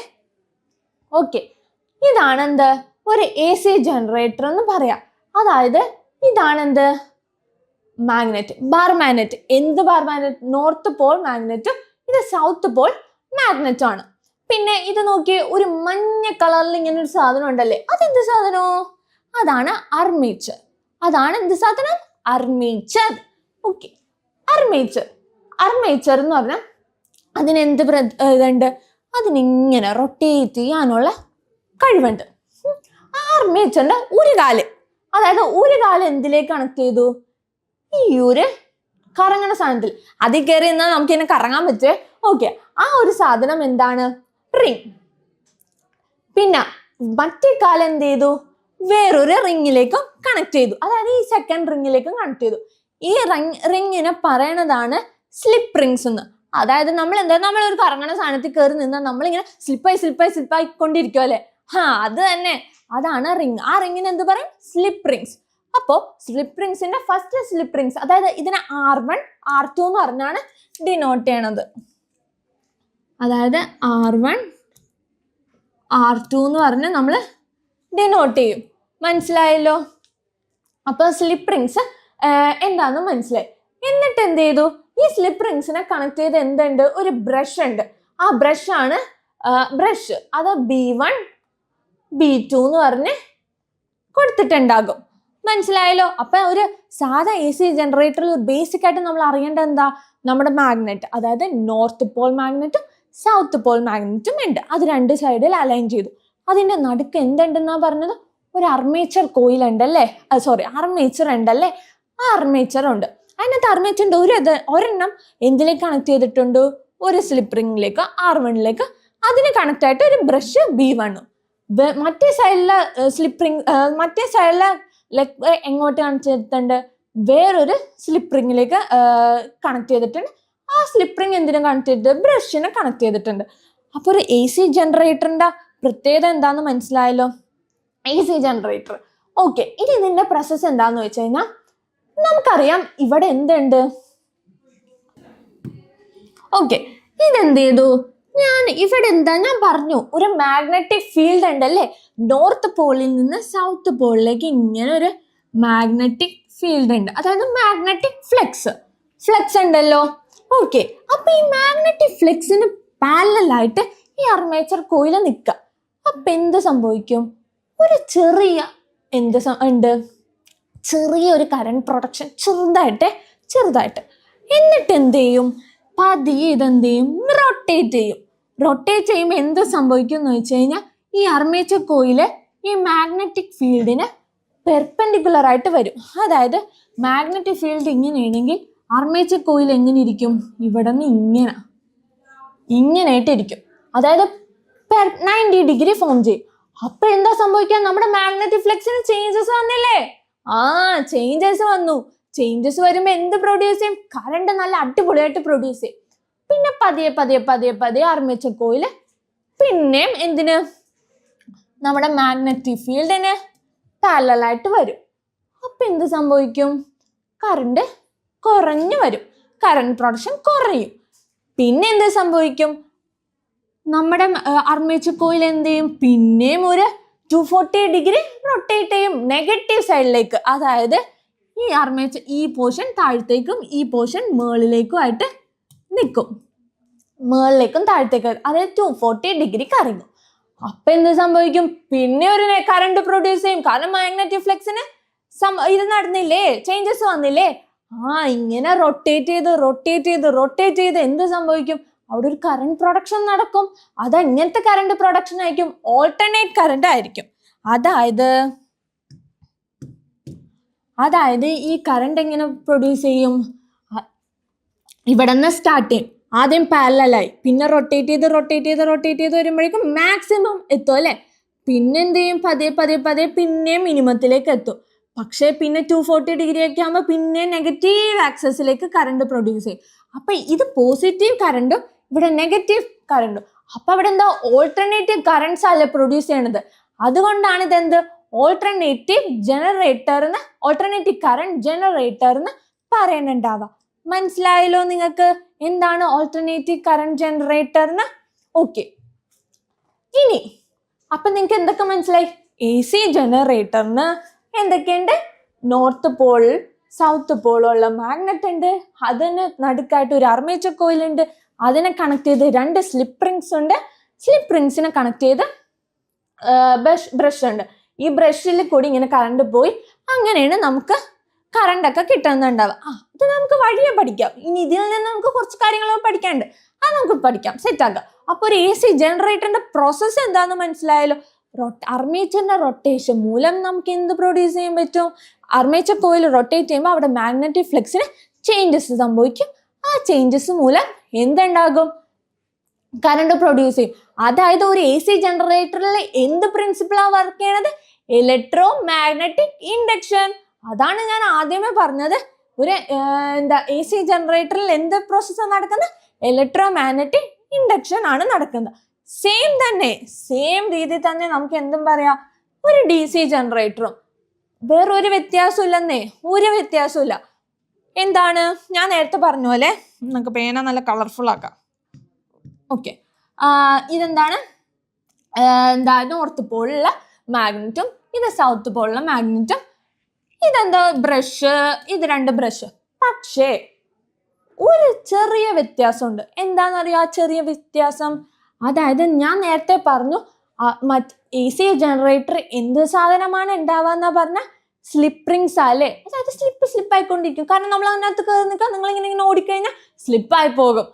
ഓക്കെ, ഇതാണ് എന്ത്? ഒരു AC ജനറേറ്റർ എന്ന് പറയാം. അതായത് ഇതാണ് എന്ത്? Magnet, bar magnet. എന്ത് ബാർ മാഗ്നറ്റ്? നോർത്ത് പോൾ മാഗ്നറ്റും ഇത് സൗത്ത് പോൾ മാഗ്നറ്റും ആണ്. പിന്നെ ഇത് നോക്കി, ഒരു മഞ്ഞ കളറിൽ ഇങ്ങനെ ഒരു സാധനം ഉണ്ടല്ലേ, അതെന്ത് സാധനോ? അതാണ് അർമേച്ചർ. അതാണ് എന്ത് സാധനം? അർമേച്ചർ. ഓക്കെ, അർമേച്ചർ എന്ന് പറഞ്ഞാൽ അതിനെന്ത് ഇതുണ്ട്? അതിനിങ്ങനെ റൊട്ടേറ്റ് ചെയ്യാനുള്ള കഴിവുണ്ട്. അർമേച്ചറിന്റെ ഒരു കാല്, അതായത് ഒരു കാല് എന്തിലേക്ക് കണക്ട് ചെയ്തു? ഈ ഒരു കറങ്ങണ സാധനത്തിൽ. അതിൽ കയറി എന്നാൽ നമുക്ക് ഇതിനെ കറങ്ങാൻ പറ്റേ. ഓക്കെ, ആ ഒരു സാധനം എന്താണ്? റിങ്. പിന്നെ മറ്റേ കാലം എന്ത് ചെയ്തു? വേറൊരു റിങ്ങിലേക്കും കണക്ട് ചെയ്തു. അതായത് ഈ സെക്കൻഡ് റിങ്ങിലേക്കും കണക്ട് ചെയ്തു. ഈ റിങ്ങിനെ പറയണതാണ് സ്ലിപ്പ് റിങ്സ് എന്ന്. അതായത് നമ്മളൊരു കറങ്ങണ സാധനത്തിൽ കയറി നിന്നാൽ നമ്മളിങ്ങനെ സ്ലിപ്പായി കൊണ്ടിരിക്കും അല്ലെ? അത് തന്നെ, അതാണ് റിങ്. ആ റിങ്ങിന് എന്ത് പറയും? Slip rings. അപ്പോ സ്ലിപ്പ് റിങ്സിന്റെ ഫസ്റ്റ് സ്ലിപ്പ് റിങ്സ്, അതായത് ഇതിനെ R1 R2 എന്ന് പറഞ്ഞാണ് ഡിനോട്ട് ചെയ്യണത്. അതായത് R1 R2 എന്ന് പറഞ്ഞ് നമ്മൾ ഡിനോട്ട് ചെയ്യും. മനസ്സിലായല്ലോ? അപ്പൊ സ്ലിപ്പ് റിങ്സ് എന്താന്ന് മനസ്സിലായി. എന്നിട്ട് എന്ത് ചെയ്തു? ഈ സ്ലിപ്പ് റിങ്സിനെ കണക്ട് ചെയ്ത് എന്തുണ്ട്? ഒരു ബ്രഷ് ഉണ്ട്. ആ ബ്രഷ് ആണ് ബ്രഷ്. അത് B1 B2 എന്ന് പറഞ്ഞ് കൊടുത്തിട്ടുണ്ടാകും. മനസ്സിലായല്ലോ? അപ്പൊ ഒരു സാധാ AC ജനറേറ്ററിൽ ബേസിക് ആയിട്ട് നമ്മൾ അറിയേണ്ടത് എന്താ? നമ്മുടെ മാഗ്നറ്റ്, അതായത് നോർത്ത് പോൾ മാഗ്നറ്റും സൗത്ത് പോൾ മാഗ്നറ്റും ഉണ്ട്. അത് 2 സൈഡിൽ അലൈൻ ചെയ്തു. അതിന്റെ നടുക്ക് എന്തുണ്ടെന്നാ പറഞ്ഞത്? ഒരു അർമേച്ചർ കോയിൽ ഉണ്ടല്ലേ, അർമേച്ചർ ഉണ്ടല്ലേ? ആ അർമേച്ചർ ഉണ്ട്. അതിനകത്ത് അർമേച്ചറിന്റെ ഒരെണ്ണം എന്തിലേക്ക് കണക്ട് ചെയ്തിട്ടുണ്ട്? ഒരു സ്ലിപ്പ് റിംഗിലേക്ക്, R1ലേക്ക്. അതിന് കണക്ട് ആയിട്ട് ഒരു ബ്രഷ് B1. മറ്റേ സൈഡിലെ സ്ലിപ്പ് റിംഗ്, മറ്റേ സൈഡിലെ എങ്ങോട്ട് കണക്ട് ചെയ്തിട്ടുണ്ട്? വേറൊരു സ്ലിപ്പ് റിംഗിലേക്ക് കണക്ട് ചെയ്തിട്ടുണ്ട്. ആ സ്ലിപ്പ് റിംഗ് എന്തിനു കണക്ട് ചെയ്തിട്ട്? ബ്രഷിനെ കണക്ട് ചെയ്തിട്ടുണ്ട്. അപ്പൊ ഒരു AC ജനറേറ്ററിന്റെ പ്രത്യേകത എന്താന്ന് മനസ്സിലായല്ലോ? AC generator. ഓക്കെ, ഇനി ഇതിന്റെ പ്രോസസ് എന്താന്ന് വെച്ച് കഴിഞ്ഞാൽ നമുക്കറിയാം ഇവിടെ എന്തുണ്ട്. ഓക്കെ, ഇതെന്ത് ചെയ്തു? ഞാൻ പറഞ്ഞു ഒരു മാഗ്നറ്റിക് ഫീൽഡ് ഉണ്ടല്ലേ, നോർത്ത് പോളിൽ നിന്ന് സൗത്ത് പോളിലേക്ക് ഇങ്ങനെ ഒരു മാഗ്നറ്റിക് ഫീൽഡ് ഉണ്ട്. അതായത് മാഗ്നറ്റിക് ഫ്ലെക്സ് ഉണ്ടല്ലോ. ഓക്കെ, അപ്പൊ ഈ മാഗ്നറ്റിക് ഫ്ലെക്സിന് പാരലലായിട്ട് ഈ അർമേച്ചർ കോയിൽ നിൽക്കുക. അപ്പൊ എന്ത് സംഭവിക്കും? ഒരു ചെറിയൊരു കറന്റ് പ്രൊഡക്ഷൻ, ചെറുതായിട്ട്. എന്നിട്ട് എന്ത് ചെയ്യും? പതിയെ ഇതെന്ത് ചെയ്യും? റൊട്ടേറ്റ് ചെയ്യുമ്പോൾ എന്ത് സംഭവിക്കും എന്ന് വെച്ച് കഴിഞ്ഞാൽ ഈ അർമേച്ചർ കോയില് ഈ മാഗ്നറ്റിക് ഫീൽഡിന് പെർപെൻഡിക്കുലർ ആയിട്ട് വരും. അതായത് മാഗ്നറ്റിക് ഫീൽഡ് ഇങ്ങനെയാണെങ്കിൽ അർമേച്ചർ കോയിൽ എങ്ങനെ ഇരിക്കും? ഇവിടെ നിന്ന് ഇങ്ങനെയായിട്ടിരിക്കും. അതായത് 90 ഡിഗ്രി ഫോം ചെയ്യും. അപ്പൊ എന്താ സംഭവിക്കുക? നമ്മുടെ മാഗ്നറ്റിക് ഫ്ലക്സിന് ചേഞ്ചസ് വന്നില്ലേ? ചേഞ്ചസ് വന്നു. ചേഞ്ചസ് വരുമ്പോ എന്ത് പ്രൊഡ്യൂസ് ചെയ്യും? കറണ്ട് നല്ല അടിപൊളിയായിട്ട് പ്രൊഡ്യൂസ് ചെയ്യും. പിന്നെ പതിയെ അർമേച്ചർ കോയില് പിന്നെയും നമ്മുടെ മാഗ്നറ്റിക് ഫീൽഡിന് പാരലലായിട്ട് വരും. അപ്പൊ എന്ത് സംഭവിക്കും? കറണ്ട് കുറഞ്ഞു വരും, കറണ്ട് പ്രൊഡക്ഷൻ കുറയും. പിന്നെ എന്ത് സംഭവിക്കും? നമ്മുടെ അർമേച്ചർ കോയിൽ എന്ത് ചെയ്യും? പിന്നെയും ഒരു 240 ഡിഗ്രി റൊട്ടേറ്റ് ചെയ്യും നെഗറ്റീവ് സൈഡിലേക്ക്. അതായത് ഈ അർമേച്ചർ ഈ പോർഷൻ താഴത്തേക്കും ഈ പോർഷൻ മേളിലേക്കും ആയിട്ട് നിൽക്കും. മേളിലേക്കും താഴത്തേക്കും, അതായത് 240 ഡിഗ്രി കറങ്ങും. അപ്പൊ എന്ത് സംഭവിക്കും? പിന്നെ ഒരു കറണ്ട് പ്രൊഡ്യൂസ് ചെയ്യും. കാരണം മാഗ്നറ്റിക് ഫ്ലക്സിന് ഇത് നടന്നില്ലേ, ചേഞ്ചസ് വന്നില്ലേ? ഇങ്ങനെ റൊട്ടേറ്റ് ചെയ്ത് എന്ത് സംഭവിക്കും? അവിടെ ഒരു കറണ്ട് പ്രൊഡക്ഷൻ നടക്കും. അത് എങ്ങനത്തെ കറണ്ട് പ്രൊഡക്ഷൻ ആയിരിക്കും? ഓൾട്ടർനേറ്റ് കറണ്ട് ആയിരിക്കും. അതായത് ഈ കറണ്ട് എങ്ങനെ പ്രൊഡ്യൂസ് ചെയ്യും? ഇവിടെ നിന്ന് സ്റ്റാർട്ട് ചെയ്യും, ആദ്യം പാരലലായി, പിന്നെ റൊട്ടേറ്റ് ചെയ്ത് വരുമ്പോഴേക്കും മാക്സിമം എത്തും അല്ലെ. പിന്നെ എന്ത് ചെയ്യും? പതിയെ പിന്നെ മിനിമത്തിലേക്ക് എത്തും. പക്ഷേ പിന്നെ 240 ഡിഗ്രി ഒക്കെ ആകുമ്പോൾ പിന്നെ നെഗറ്റീവ് ആക്സസിലേക്ക് കറണ്ട് പ്രൊഡ്യൂസ് ചെയ്യും. അപ്പൊ ഇത് പോസിറ്റീവ് കറണ്ടും ഇവിടെ നെഗറ്റീവ് കറണ്ടും. അപ്പൊ അവിടെ എന്താ? ഓൾട്ടർനേറ്റീവ് കറണ്ട്സ് അല്ലേ പ്രൊഡ്യൂസ് ചെയ്യണത്. അതുകൊണ്ടാണ് ഇതെന്ത്? ഓൾട്ടർനേറ്റീവ് കറണ്ട് ജനറേറ്റർ എന്ന് പറയുന്നുണ്ടാവുക. മനസ്സിലായല്ലോ നിങ്ങൾക്ക് എന്താണ് ഓൾട്ടർനേറ്റീവ് കറണ്ട് ജനറേറ്റർ എന്ന്? ഓക്കെ, ഇനി അപ്പൊ നിങ്ങൾക്ക് എന്തൊക്കെ മനസ്സിലായി? AC ജനറേറ്ററിന് എന്തൊക്കെയുണ്ട്? നോർത്ത് പോൾ സൗത്ത് പോളുള്ള മാഗ്നറ്റ് ഉണ്ട്, അതിന് നടുക്കായിട്ട് ഒരു ആർമേച്ചർ കോയിൽ ഉണ്ട്, അതിനെ കണക്ട് ചെയ്ത് 2 സ്ലിപ്പ് റിങ്സ് ഉണ്ട്, സ്ലിപ്പ് റിങ്സിനെ കണക്ട് ചെയ്ത് ബ്രഷ് ഉണ്ട്. ഈ ബ്രഷിൽ കൂടി ഇങ്ങനെ കറണ്ട് പോയി അങ്ങനെയാണ് നമുക്ക് കറണ്ട് ഒക്കെ കിട്ടുന്നുണ്ടാവുക. ഇത് നമുക്ക് വഴിയെ പഠിക്കാം. ഇനി ഇതിൽ നിന്ന് നമുക്ക് കുറച്ച് കാര്യങ്ങളൊക്കെ പഠിക്കാനുണ്ട്, അത് നമുക്ക് പഠിക്കാം, സെറ്റ് ആക്കാം. അപ്പൊ ഒരു AC ജനറേറ്ററിന്റെ പ്രോസസ്സ് എന്താണെന്ന് മനസ്സിലായല്ലോ. അർമേച്ചറിന്റെ റൊട്ടേഷൻ മൂലം നമുക്ക് എന്ത് പ്രൊഡ്യൂസ് ചെയ്യാൻ പറ്റും? അർമേച്ചർ കോയിൽ റൊട്ടേറ്റ് ചെയ്യുമ്പോൾ അവിടെ മാഗ്നറ്റിക് ഫ്ലക്സിന് ചേഞ്ചസ് സംഭവിക്കും. ആ ചേഞ്ചസ് മൂലം എന്തുണ്ടാകും? കറണ്ട് പ്രൊഡ്യൂസ് ചെയ്യും. അതായത് ഒരു AC ജനറേറ്ററിൽ എന്ത് പ്രിൻസിപ്പിളാണ് വർക്ക് ചെയ്യണത്? Electro magnetic induction. അതാണ് ഞാൻ ആദ്യമേ പറഞ്ഞത്. ഒരു AC ജനറേറ്ററിൽ എന്ത് പ്രോസസ്സാണ് നടക്കുന്നത്? ഇലക്ട്രോ മാഗ്നറ്റിക് ഇൻഡക്ഷൻ ആണ് നടക്കുന്നത്. സെയിം രീതി തന്നെ നമുക്ക് എന്തും പറയാം, ഒരു DC ജനറേറ്ററും. വേറൊരു വ്യത്യാസമില്ലെന്നേ, ഒരു വ്യത്യാസമില്ല. എന്താണ്? ഞാൻ നേരത്തെ പറഞ്ഞ പോലെ നമുക്ക് പേന നല്ല കളർഫുൾ ആക്കാം. ഓക്കെ, ഇതെന്താണ്? നോർത്ത് പോലുള്ള മാഗ്നറ്റും ഇത് സൗത്ത് പോലുള്ള മാഗ്നറ്റും. ഇതെന്താ? ബ്രഷ്. ഇത് 2 ബ്രഷ്. പക്ഷേ ഒരു ചെറിയ വ്യത്യാസമുണ്ട്. എന്താണെന്നറിയോ ആ ചെറിയ വ്യത്യാസം? അതായത് ഞാൻ നേരത്തെ പറഞ്ഞു AC ജനറേറ്റർ എന്ത് സാധനമാണ് ഉണ്ടാവുക പറഞ്ഞ സ്ലിപ്പ് റിങ്സ് അല്ലേ. അതായത് സ്ലിപ്പ് ആയിക്കൊണ്ടിരിക്കും. കാരണം നമ്മൾ അതിനകത്ത് കയറി നിൽക്കുക, നിങ്ങൾ ഇങ്ങനെ ഓടിക്കഴിഞ്ഞാൽ സ്ലിപ്പായി പോകും.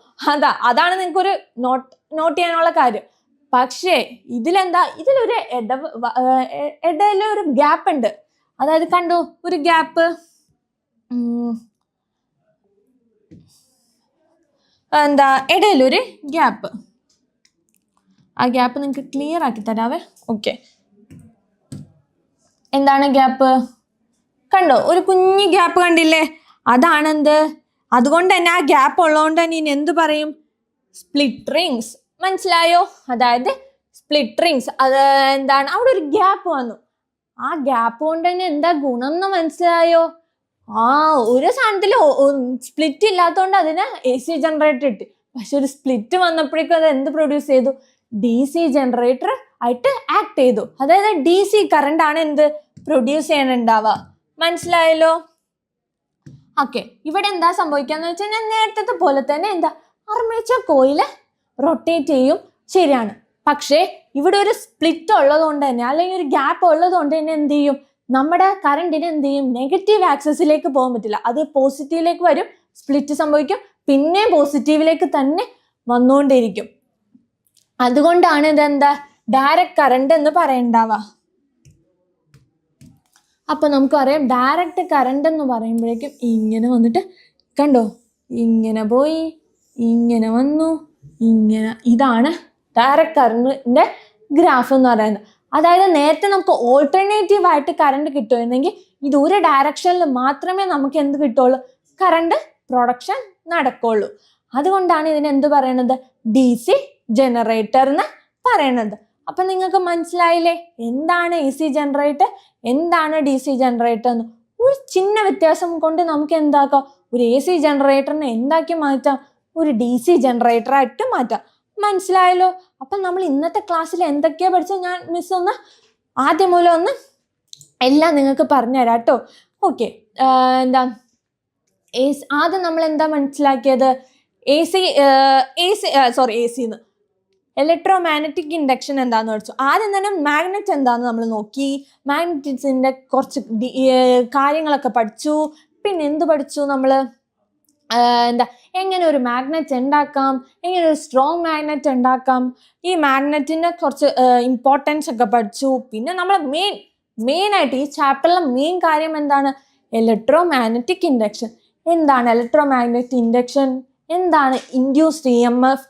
അതാണ് നിങ്ങൾക്കൊരു നോട്ട് ചെയ്യാനുള്ള കാര്യം. പക്ഷേ ഇതിലെന്താ? ഇതിലൊരു ഇടയിലൊരു ഗ്യാപ്പ് ഉണ്ട്. അതായത് കണ്ടോ, ഒരു ഗ്യാപ്പ്. ഇടയിലൊരു ഗ്യാപ്പ്. ആ ഗ്യാപ്പ് നിങ്ങൾക്ക് ക്ലിയർ ആക്കി തരാവേ. ഓക്കെ, എന്താണ് ഗ്യാപ്പ്? കണ്ടോ, ഒരു കുഞ്ഞു ഗ്യാപ്പ് കണ്ടില്ലേ? അതാണെന്ത്? അതുകൊണ്ട് തന്നെ ആ ഗ്യാപ്പ് ഉള്ളതുകൊണ്ട് തന്നെ ഇനി എന്ത് പറയും? Split rings. മനസ്സിലായോ? അതായത് സ്പ്ലിറ്റ് റിങ്സ്. അത് എന്താണ്? അവിടെ ഒരു ഗ്യാപ്പ് വന്നു. ആ ഗ്യാപ്പ് കൊണ്ട് തന്നെ എന്താ ഗുണം എന്ന് മനസ്സിലായോ? ഒരു സാധനത്തിൽ സ്പ്ലിറ്റ് ഇല്ലാത്തതുകൊണ്ട് അതിന് AC ജനറേറ്റർ ഇട്ട്. പക്ഷെ ഒരു സ്പ്ലിറ്റ് വന്നപ്പോഴേക്കും അത് എന്ത് പ്രൊഡ്യൂസ് ചെയ്തു? DC ജനറേറ്റർ ആയിട്ട് ആക്ട് ചെയ്തു. അതായത് DC കറണ്ട് ആണ് എന്ത് പ്രൊഡ്യൂസ് ചെയ്യാനുണ്ടാവുക. മനസ്സിലായല്ലോ? ഓക്കെ, ഇവിടെ എന്താ സംഭവിക്കാന്ന് വെച്ചാൽ ഞാൻ നേരത്തെ പോലെ തന്നെ ആർമേച്ചർ കോയിൽ റൊട്ടേറ്റ് ചെയ്യും, ശരിയാണ്. പക്ഷേ ഇവിടെ ഒരു സ്പ്ലിറ്റ് ഉള്ളത് കൊണ്ട് തന്നെ, അല്ലെങ്കിൽ ഒരു ഗ്യാപ്പ് ഉള്ളത് കൊണ്ട് തന്നെ എന്ത് ചെയ്യും? നമ്മുടെ കറണ്ടിന് എന്ത് ചെയ്യും? നെഗറ്റീവ് ആക്സസിലേക്ക് പോകാൻ പറ്റില്ല. അത് പോസിറ്റീവിലേക്ക് വരും, സ്പ്ലിറ്റ് സംഭവിക്കും, പിന്നെ പോസിറ്റീവിലേക്ക് തന്നെ വന്നുകൊണ്ടിരിക്കും. അതുകൊണ്ടാണ് ഇതെന്താ ഡയറക്റ്റ് കറണ്ട് എന്ന് പറയണ്ടാവുക. അപ്പൊ നമുക്കറിയാം ഡയറക്റ്റ് കറണ്ട് എന്ന് പറയുമ്പോഴേക്കും ഇങ്ങനെ വന്നിട്ട് കണ്ടോ, ഇങ്ങനെ പോയി, ഇങ്ങനെ വന്നു, ഇങ്ങനെ. ഇതാണ് ഡയറക്റ്റ് കറണ്ടിന്റെ ഗ്രാഫ് എന്ന് പറയുന്നത്. അതായത് നേരത്തെ നമുക്ക് ഓൾട്ടർനേറ്റീവ് ആയിട്ട് കറണ്ട് കിട്ടുമായിരുന്നെങ്കിൽ ഇത് ഒരു ഡയറക്ഷനിൽ മാത്രമേ നമുക്ക് എന്ത് കിട്ടുള്ളൂ? കറണ്ട് പ്രൊഡക്ഷൻ നടക്കുള്ളൂ. അതുകൊണ്ടാണ് ഇതിന് എന്ത് പറയണത്? DC ജനറേറ്റർ എന്ന് പറയണത്. അപ്പൊ നിങ്ങൾക്ക് മനസ്സിലായില്ലേ എന്താണ് AC ജനറേറ്റർ, എന്താണ് DC ജനറേറ്റർ എന്ന്? ഒരു ചിന്ന വ്യത്യാസം കൊണ്ട് നമുക്ക് എന്താക്കാം? ഒരു AC ജനറേറ്ററിനെ എന്താക്കി മാറ്റാം? ഒരു DC ജനറേറ്റർ ആയിട്ട് മാറ്റാം. മനസ്സിലായല്ലോ? അപ്പൊ നമ്മൾ ഇന്നത്തെ ക്ലാസ്സിൽ എന്തൊക്കെയാ പഠിച്ചത് ഞാൻ മിസ് ഒന്ന് ആദ്യം മൂലം ഒന്ന് എല്ലാം നിങ്ങൾക്ക് പറഞ്ഞു തരാം കേട്ടോ. ഓക്കെ, ആദ്യം നമ്മൾ എന്താ മനസ്സിലാക്കിയത്? AC ഇലക്ട്രോ മാഗ്നറ്റിക് ഇൻഡക്ഷൻ എന്താന്ന് പഠിച്ചു. ആദ്യം തന്നെ മാഗ്നറ്റ് എന്താന്ന് നമ്മൾ നോക്കി, മാഗ്നറ്റിക്സിന്റെ കുറച്ച് കാര്യങ്ങളൊക്കെ പഠിച്ചു. പിന്നെ എന്ത് പഠിച്ചു? നമ്മൾ എന്താ എങ്ങനെ ഒരു മാഗ്നറ്റ് ഉണ്ടാക്കാം, എങ്ങനെ ഒരു സ്ട്രോങ് മാഗ്നറ്റ് ഉണ്ടാക്കാം, ഈ മാഗ്നറ്റിന്റെ കുറച്ച് ഇമ്പോർട്ടൻസ് ഒക്കെ പഠിച്ചു. പിന്നെ നമ്മൾ മെയിൻ ആയിട്ട് ഈ ചാപ്റ്ററിലെ മെയിൻ കാര്യം എന്താണ്? Electro magnetic induction. എന്താണ് ഇലക്ട്രോ മാഗ്നറ്റിക് ഇൻഡക്ഷൻ, എന്താണ് ഇൻഡ്യൂസ്ഡ് EMF,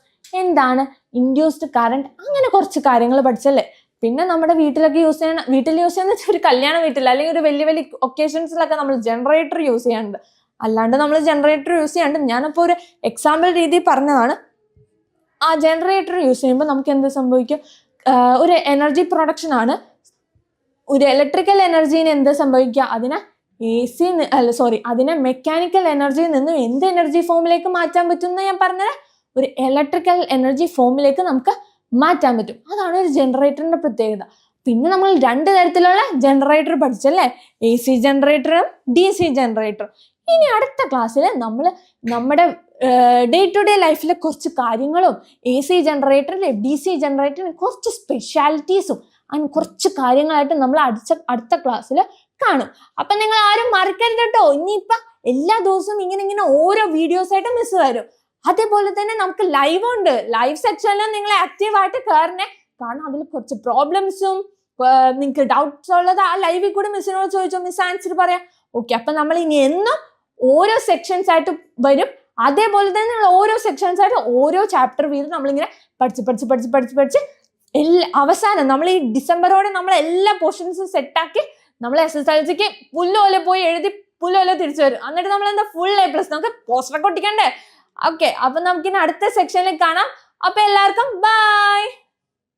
എന്താണ് ഇൻഡ്യൂസ്ഡ് കറണ്ട്, അങ്ങനെ കുറച്ച് കാര്യങ്ങൾ പഠിച്ചല്ലേ. പിന്നെ നമ്മുടെ വീട്ടിൽ യൂസ് ചെയ്യുന്ന ഒരു കല്യാണ വീട്ടിൽ അല്ലെങ്കിൽ ഒരു വലിയ വലിയ ഒക്കേഷൻസിലൊക്കെ നമ്മൾ ജനറേറ്റർ യൂസ് ചെയ്യാറുണ്ട്. അല്ലാണ്ട് നമ്മൾ ജനറേറ്റർ യൂസ് ചെയ്യാണ്ട് ഞാനിപ്പോൾ ഒരു എക്സാമ്പിൾ രീതിയിൽ പറഞ്ഞതാണ്. ആ ജനറേറ്റർ യൂസ് ചെയ്യുമ്പോൾ നമുക്ക് എന്ത് സംഭവിക്കും? ഒരു എനർജി പ്രൊഡക്ഷൻ ആണ്. ഒരു ഇലക്ട്രിക്കൽ എനർജീനെ എന്ത് സംഭവിക്കുക? അതിനെ മെക്കാനിക്കൽ എനർജിയിൽ നിന്നും എന്ത് എനർജി ഫോമിലേക്ക് മാറ്റാൻ പറ്റും എന്ന് ഞാൻ പറഞ്ഞത്, ഒരു ഇലക്ട്രിക്കൽ എനർജി ഫോമിലേക്ക് നമുക്ക് മാറ്റാൻ പറ്റും. അതാണ് ഒരു ജനറേറ്ററിന്റെ പ്രത്യേകത. പിന്നെ നമ്മൾ 2 തരത്തിലുള്ള ജനറേറ്റർ പഠിച്ചല്ലേ, AC ജനറേറ്ററും DC ജനറേറ്ററും. ഇനി അടുത്ത ക്ലാസ്സിൽ നമ്മൾ നമ്മുടെ ഡേ ടു ഡേ ലൈഫിലെ കുറച്ച് കാര്യങ്ങളും AC ജനറേറ്ററിലെ DC ജനറേറ്ററിന് കുറച്ച് സ്പെഷ്യാലിറ്റീസും അങ്ങനെ കുറച്ച് കാര്യങ്ങളായിട്ട് നമ്മൾ അടുത്ത ക്ലാസ്സിൽ കാണും. അപ്പൊ നിങ്ങൾ ആരും മറക്കരുത് കേട്ടോ. ഇനിയിപ്പൊ എല്ലാ ദിവസവും ഇങ്ങനെ ഓരോ വീഡിയോസ് ആയിട്ട് മിസ് വരും. അതേപോലെ തന്നെ നമുക്ക് ലൈവ് ഉണ്ട്. ലൈവ് സെക്ഷനിലും നിങ്ങൾ ആക്റ്റീവായിട്ട് കയറണേ. കാരണം അതിൽ കുറച്ച് പ്രോബ്ലംസും നിങ്ങൾക്ക് ഡൗട്ട്സ് ഉള്ളത് ആ ലൈവിൽ കൂടെ മിസ്സിനോട് ചോദിച്ചോ, മിസ് ആൻസർ പറയാം. ഓക്കെ, അപ്പൊ നമ്മൾ ഇനി എന്നും ഓരോ സെക്ഷൻസ് ആയിട്ട് വരും. അതേപോലെ തന്നെ ഓരോ സെക്ഷൻസ് ആയിട്ട് ഓരോ ചാപ്റ്റർ വീതം നമ്മളിങ്ങനെ പഠിച്ച് അവസാനം നമ്മൾ ഈ ഡിസംബറോടെ നമ്മൾ എല്ലാ പോർഷൻസും സെറ്റാക്കി നമ്മൾ SSLCക്ക് പുല്ലുപോലെ പോയി എഴുതി പുല്ലുപോലെ തിരിച്ചു വരും. എന്നിട്ട് നമ്മൾ എന്താ ഫുൾ A+. നമുക്ക് പോസ്റ്ററൊക്കെ ഒട്ടിക്കണ്ടേ? ഓക്കെ, അപ്പൊ നമുക്കിനി അടുത്ത സെക്ഷനിൽ കാണാം. അപ്പൊ എല്ലാവർക്കും ബൈ.